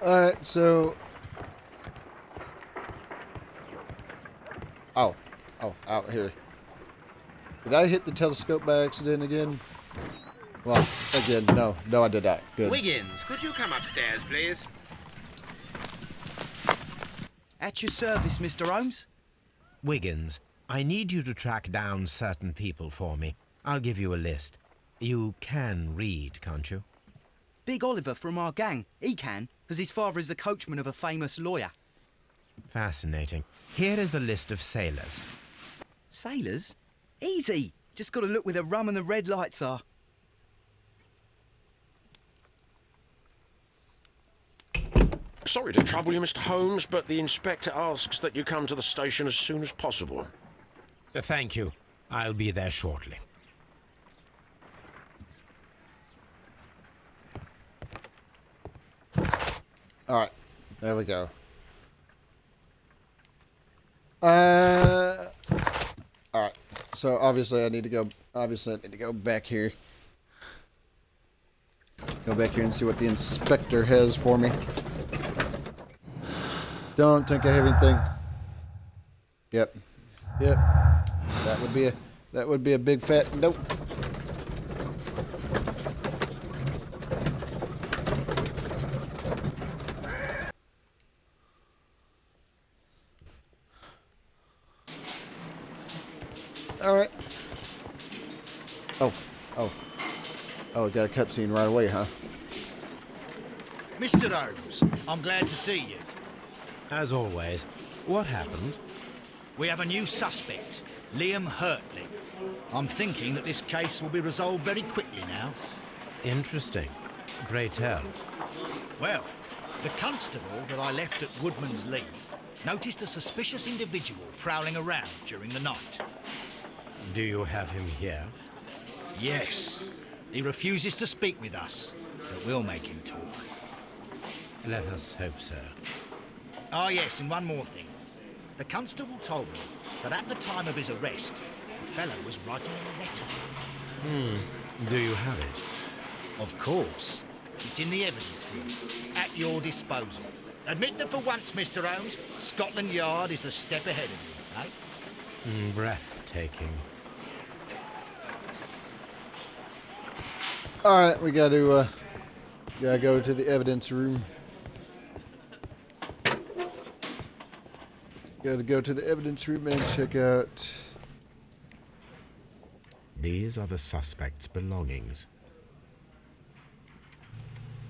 All right, so out here. Did I hit the telescope by accident again? Well, again, no, I did not. Good. Wiggins, could you come upstairs, please? At your service, Mr. Holmes. Wiggins, I need you to track down certain people for me. I'll give you a list. You can read, can't you? Big Oliver from our gang. He can, because his father is the coachman of a famous lawyer. Fascinating. Here is the list of sailors. Sailors? Easy. Just got to look where the rum and the red lights are. Sorry to trouble you, Mr. Holmes, but the inspector asks that you come to the station as soon as possible. Thank you. I'll be there shortly. All right, there we go. All right. So obviously I need to go back here. Go back here and see what the inspector has for me. Don't think I have anything. Yep. That would be a big fat nope. All right. Oh, we got a cutscene right away, huh? Mr. Holmes, I'm glad to see you. As always, what happened? We have a new suspect, Liam Hurtley. I'm thinking that this case will be resolved very quickly now. Interesting. Pray tell. Well, the constable that I left at Woodman's Lee noticed a suspicious individual prowling around during the night. Do you have him here? Yes. He refuses to speak with us, but we'll make him talk. Let us hope so. Ah, yes, and one more thing. The constable told me that at the time of his arrest, the fellow was writing a letter. Do you have it? Of course. It's in the evidence room, at your disposal. Admit that for once, Mr. Holmes, Scotland Yard is a step ahead of you, eh? Breathtaking. All right, we got to go to the evidence room. Gotta go to the evidence room and check out. These are the suspect's belongings.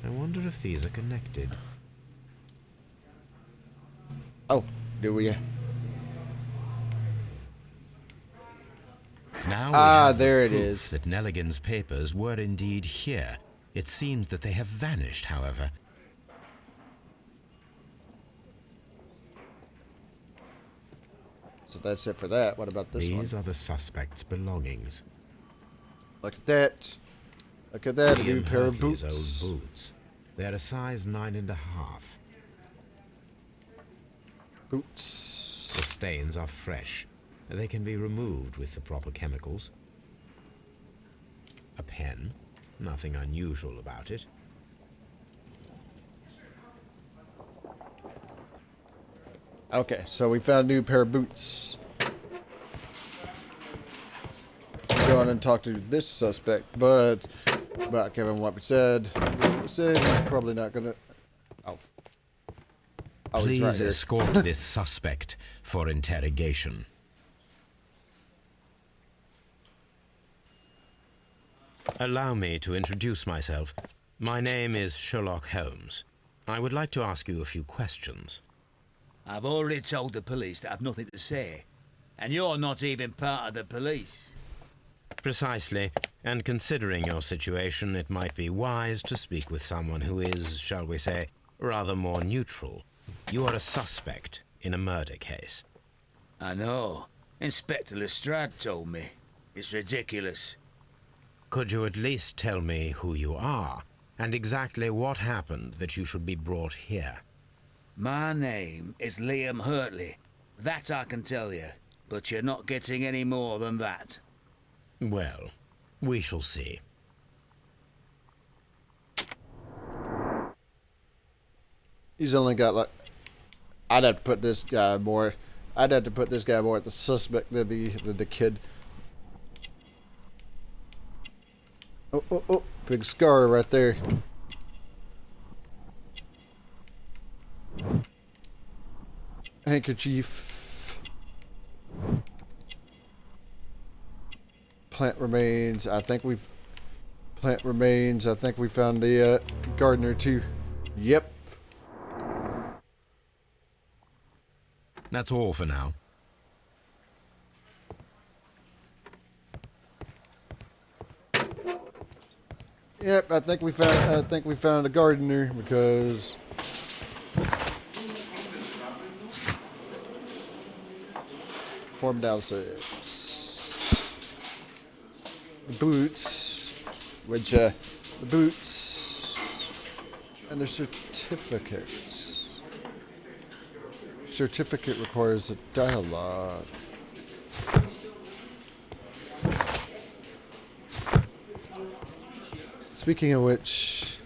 I wonder if these are connected. Oh, do we? Now we have there the it proof is. that Nelligan's papers were indeed here. It seems that they have vanished, however. So that's it for that. What about this one? These are the suspect's belongings. Look at that. Look at that. A new Ian pair of Hartley's boots. old boots. They're a size 9.5. Boots. The stains are fresh. They can be removed with the proper chemicals. A pen. Nothing unusual about it. Okay, so we found a new pair of boots. Go on and talk to this suspect, but about Kevin, what we said he's probably not gonna. Oh, he's Please right here. escort this suspect for interrogation. Allow me to introduce myself. My name is Sherlock Holmes. I would like to ask you a few questions. I've already told the police that I've nothing to say. And you're not even part of the police. Precisely, and considering your situation, it might be wise to speak with someone who is, shall we say, rather more neutral. You are a suspect in a murder case. I know. Inspector Lestrade told me. It's ridiculous. Could you at least tell me who you are, and exactly what happened that you should be brought here? My name is Liam Hurtley. That I can tell you. But you're not getting any more than that. Well, we shall see. He's only got like. I'd have to put this guy more. I'd have to put this guy more at the suspect than the kid. Oh! Big scar right there. Handkerchief. Plant remains. I think we found the gardener too. Yep. That's all for now. Yep, I think we found a gardener because form downstairs. The boots, which the boots and the certificates. Certificate requires a dialogue. Speaking of which,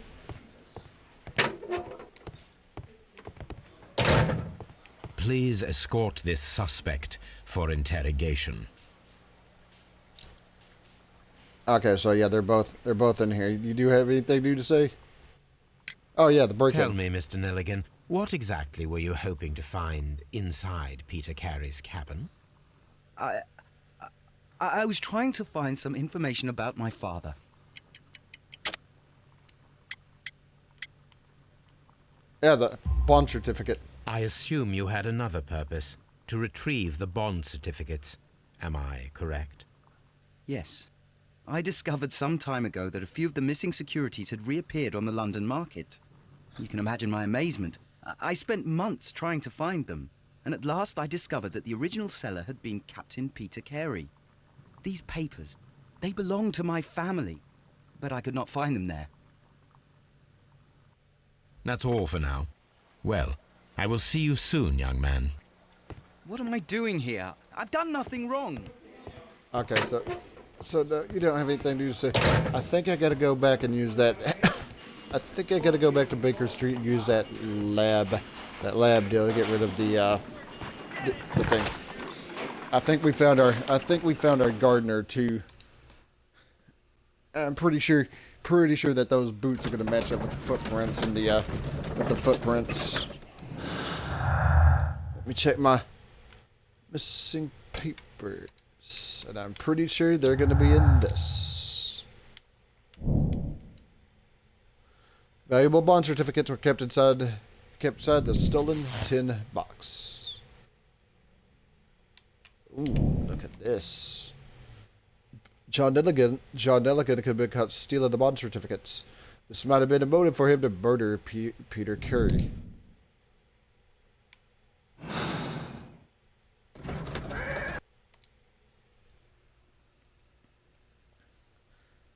Please escort this suspect for interrogation. okay, so yeah, they're both in here. You do have anything new to say? Oh yeah, the break-in. Tell me, Mr. Nelligan, what exactly were you hoping to find inside Peter Carey's cabin? I was trying to find some information about my father. Yeah, the bond certificate. I assume you had another purpose, to retrieve the bond certificates. Am I correct? Yes. I discovered some time ago that a few of the missing securities had reappeared on the London market. You can imagine my amazement. I spent months trying to find them, and at last I discovered that the original seller had been Captain Peter Carey. These papers, they belonged to my family, but I could not find them there. That's all for now. Well, I will see you soon, young man. What am I doing here? I've done nothing wrong. Okay, so no, you don't have anything new to say. I think I gotta go back and use that. I think I gotta go back to Baker Street and use that lab deal to get rid of the thing. I think we found our gardener too. I'm pretty sure that those boots are gonna match up with the footprints and the footprints. Let me check my Missing papers. And I'm pretty sure they're going to be in this. Valuable bond certificates were kept inside the stolen tin box. Ooh, look at this. John Nelligan could have been caught stealing the bond certificates. This might have been a motive for him to murder Peter Curry.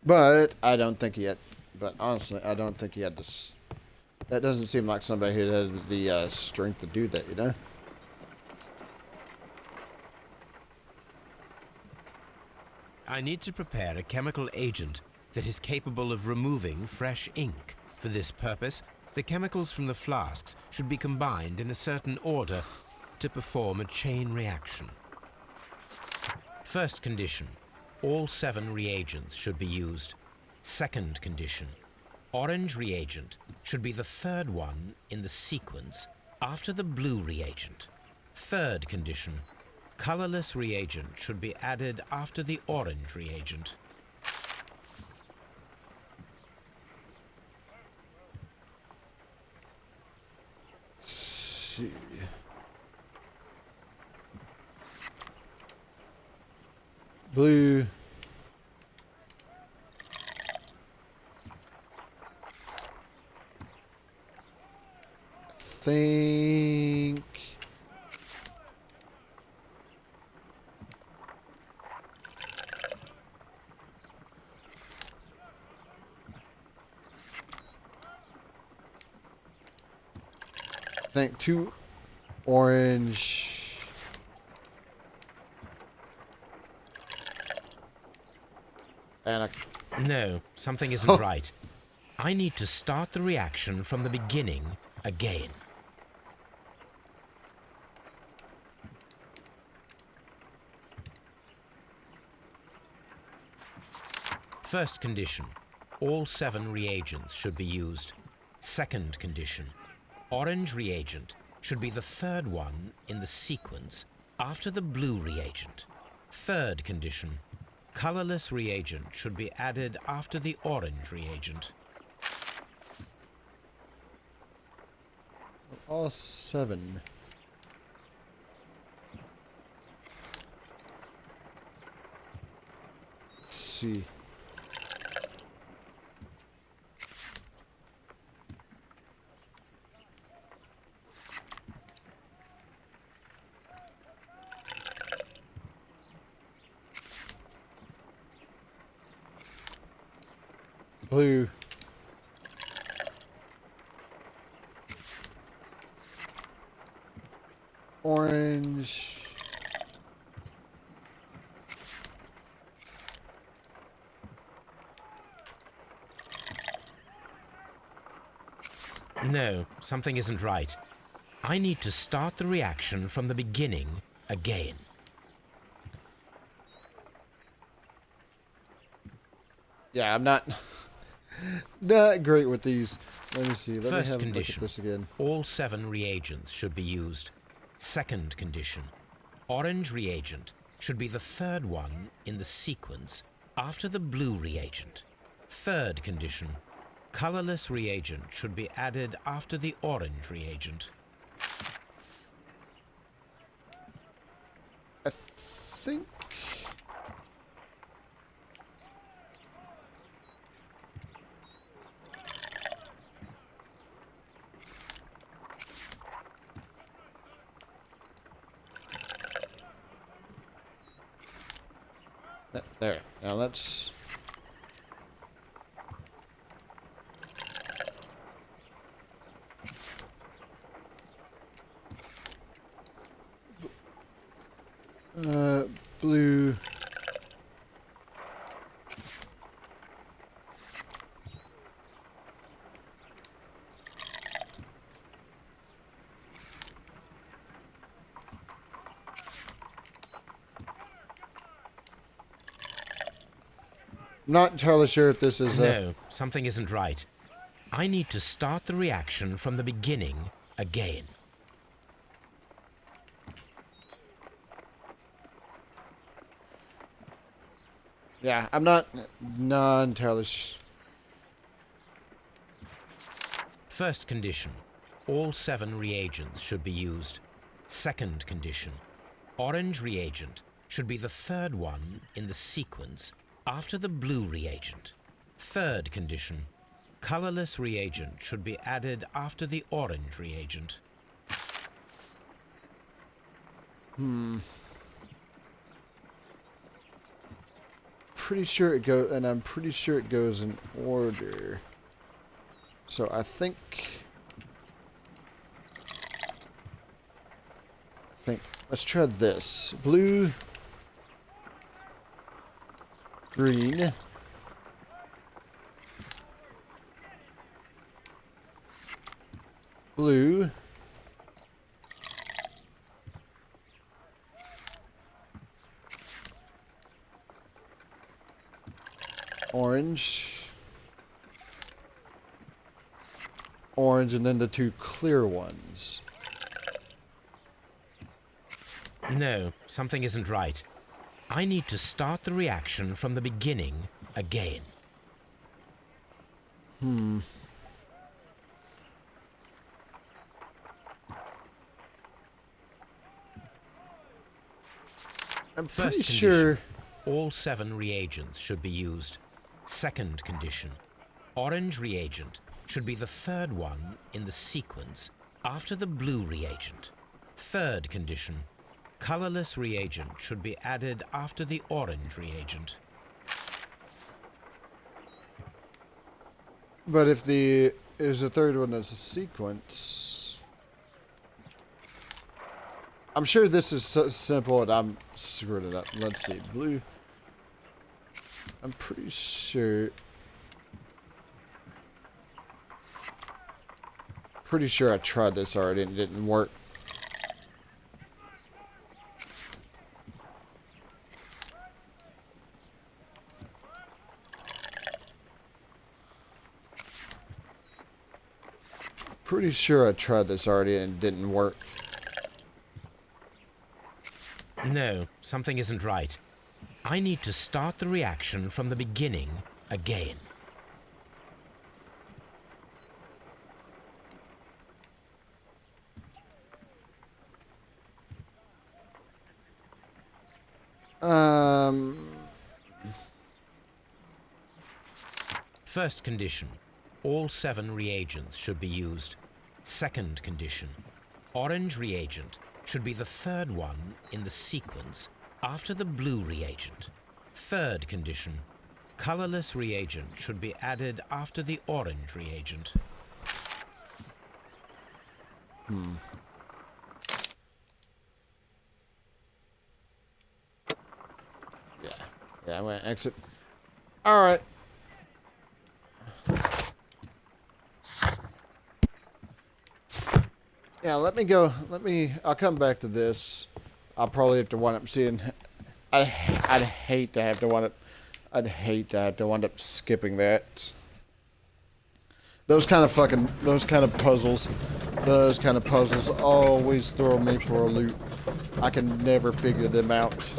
But I don't think he had. But honestly, I don't think he had this. That doesn't seem like somebody who had the strength to do that, you know? I need to prepare a chemical agent that is capable of removing fresh ink. For this purpose, the chemicals from the flasks should be combined in a certain order to perform a chain reaction. First condition, all 7 reagents should be used. Second condition, orange reagent should be the third one in the sequence after the blue reagent. Third condition, colorless reagent should be added after the orange reagent. See. Blue. Think. Think 2 orange. And a... No, something isn't right. I need to start the reaction from the beginning again. First condition, all 7 reagents should be used. Second condition, orange reagent should be the third one in the sequence after the blue reagent. Third condition, colorless reagent should be added after the orange reagent. All 7. Let's see. Blue. Orange. No, something isn't right. I need to start the reaction from the beginning again. Yeah, I'm not great with these. Let me see. Let me have a look at this again. All 7 reagents should be used. Second condition, orange reagent should be the third one in the sequence after the blue reagent. Third condition, colorless reagent should be added after the orange reagent. I think... There. Now let's... blue... I'm not entirely sure if this is No, something isn't right. I need to start the reaction from the beginning again. Yeah, I'm not entirely First condition, all 7 reagents should be used. Second condition, orange reagent should be the third one in the sequence after the blue reagent. Third condition, colorless reagent should be added after the orange reagent. pretty sure I'm pretty sure it goes in order. So I think let's try this. Blue, green, blue, orange, orange, and then the 2 clear ones. No, something isn't right. I need to start the reaction from the beginning again. I'm pretty First sure. condition, all 7 reagents should be used. Second condition, orange reagent should be the third one in the sequence after the blue reagent. Third condition, colorless reagent should be added after the orange reagent. But if is the third one that's a sequence, I'm sure this is so simple and I'm screwing it up. Let's see, blue. I'm pretty sure. Pretty sure I tried this already and it didn't work. Pretty sure I tried this already and it didn't work. No, something isn't right. I need to start the reaction from the beginning again. First condition, all 7 reagents should be used. Second condition, orange reagent should be the third one in the sequence after the blue reagent. Third condition, colorless reagent should be added after the orange reagent. Yeah, I'm gonna exit. Alright. Yeah, I'll come back to this. I'll probably have to wind up seeing. I'd hate to have to wind up skipping that. Those kind of puzzles always throw me for a loop. I can never figure them out.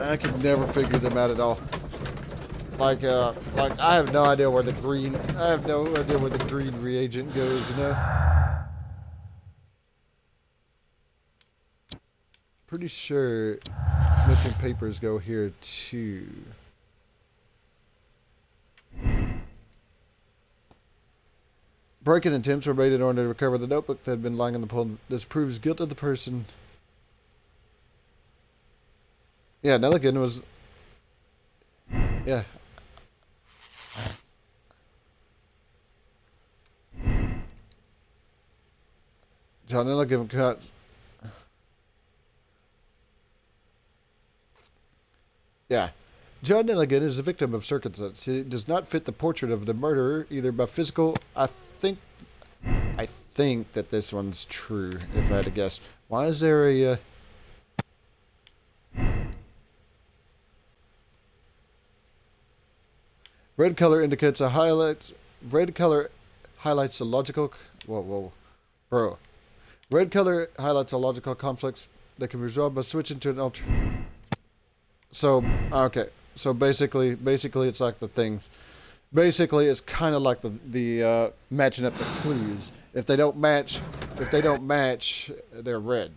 I can never figure them out at all. Like I have no idea where the green reagent goes, you know? Pretty sure missing papers go here too. Break-in attempts were made in order to recover the notebook that had been lying on the pole. This proves guilt of the person. Yeah, Nelligan was... Yeah. John Nelligan cut... Yeah. John Nelligan is a victim of circumstance. He does not fit the portrait of the murderer, either by physical... I think that this one's true, if I had to guess. Why is there a... Red color indicates a highlight. Red color highlights a logical... Whoa. Bro. Red color highlights a logical conflict that can be resolved by switching to an alter... So okay. So basically, it's like the things. Basically, it's kind of like the matching up the clues. If they don't match, they're red.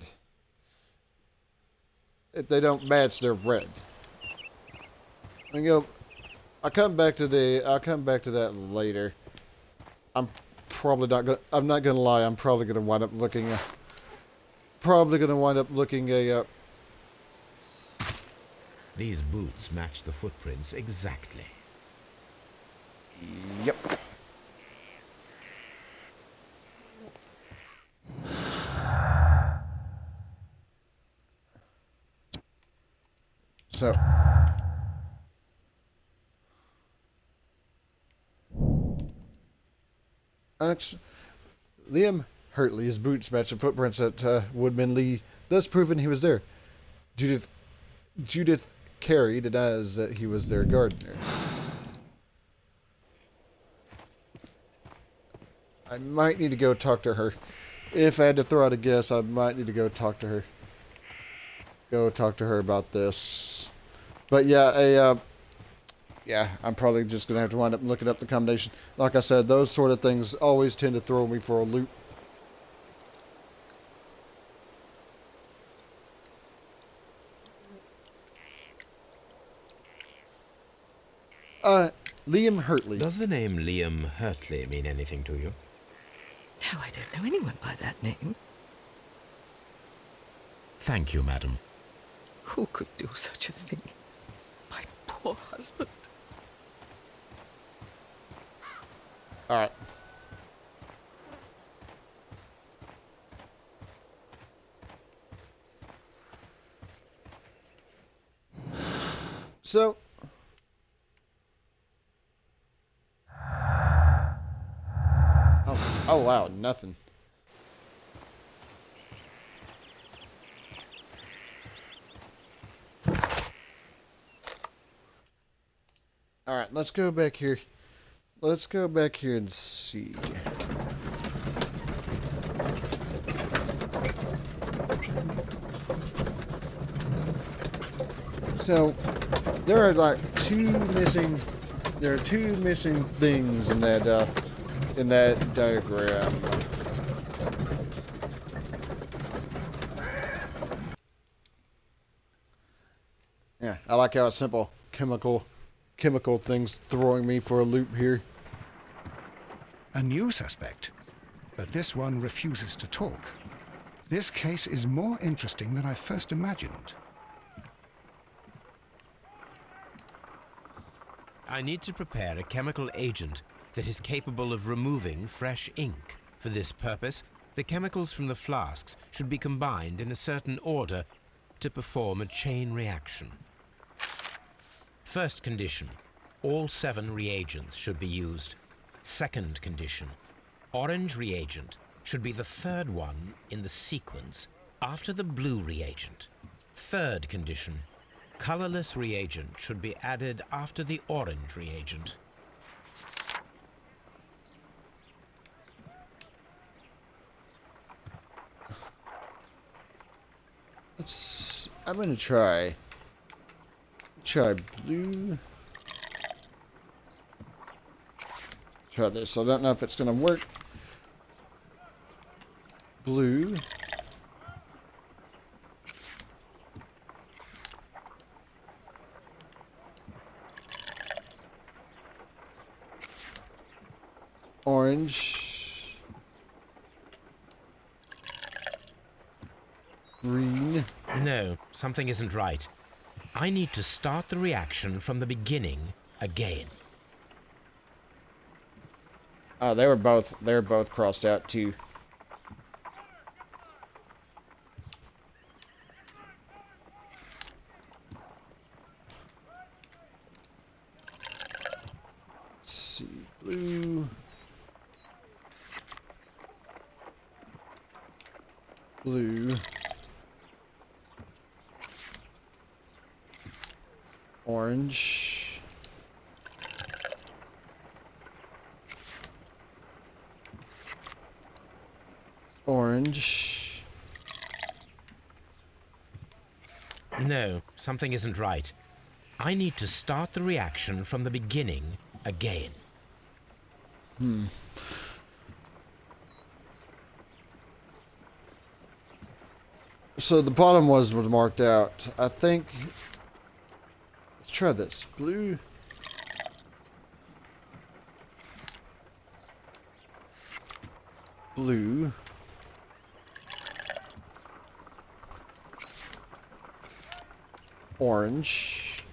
If they don't match, they're red. And I'll come back to that later. I'm probably not gonna. I'm not gonna lie. I'm probably gonna wind up looking. These boots match the footprints exactly. Yep. So. Liam Hurtley's boots match the footprints at Woodman Lee, thus proving he was there. Judith Carey denies that he was their gardener. I might need to go talk to her. If I had to throw out a guess, I might need to go talk to her. Go talk to her about this. But yeah, I'm probably just going to have to wind up looking up the combination. Like I said, those sort of things always tend to throw me for a loop. Liam Hurtley. Does the name Liam Hurtley mean anything to you? No, I don't know anyone by that name. Thank you, madam. Who could do such a thing? My poor husband. All right. So. Oh wow, nothing. All right, let's go back here. Let's go back here and see. So, there are like two missing things in that diagram. Yeah, I like how it's simple. Chemical things throwing me for a loop here. A new suspect, but this one refuses to talk. This case is more interesting than I first imagined. I need to prepare a chemical agent that is capable of removing fresh ink. For this purpose, the chemicals from the flasks should be combined in a certain order to perform a chain reaction. First condition, all 7 reagents should be used. Second condition, orange reagent should be the third one in the sequence after the blue reagent. Third condition, colorless reagent should be added after the orange reagent. I'm gonna try blue. Try this. I don't know if it's gonna work. Blue. Orange. Green. No, something isn't right. I need to start the reaction from the beginning again. Oh, they were both crossed out too. Let's see, blue. Blue. Orange. Orange. No, something isn't right. I need to start the reaction from the beginning again. So the bottom was marked out. I think... Let's try this. Blue. Blue. Orange.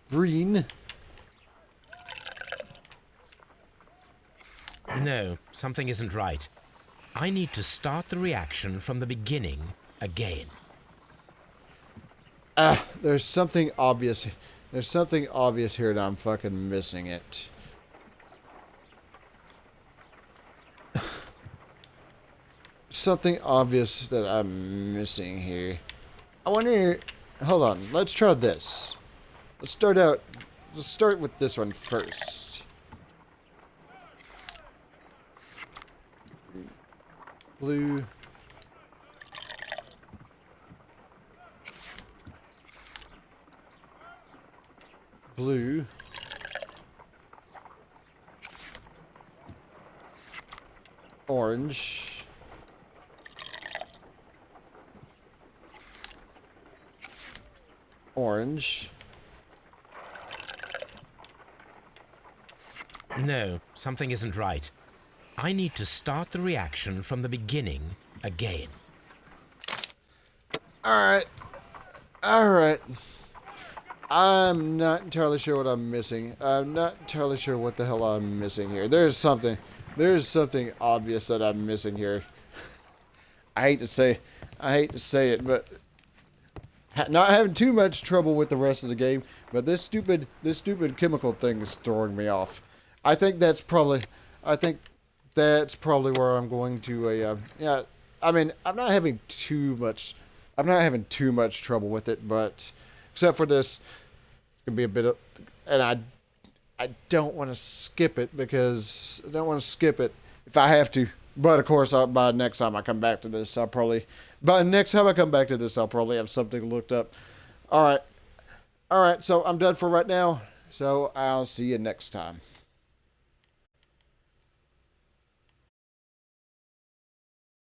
Green. No, something isn't right. I need to start the reaction from the beginning again. Ah, there's something obvious. There's something obvious here and I'm fucking missing it. Something obvious that I'm missing here. I wonder... Hold on, let's try this. Let's start with this one first. Blue. Blue. Orange. Orange. No, something isn't right. I need to start the reaction from the beginning again. Alright. Alright. I'm not entirely sure what I'm missing. I'm not entirely sure what the hell I'm missing here. There's something obvious that I'm missing here. I hate to say it, but not having too much trouble with the rest of the game, but this stupid chemical thing is throwing me off. I think that's probably where I'm going to yeah, I mean, I'm not having too much trouble with it, but except for this, it's gonna be a bit of, and I don't want to skip it because I don't want to skip it if I have to. But of course, by next time I come back to this, I'll probably have something looked up. All right. So I'm done for right now. So I'll see you next time.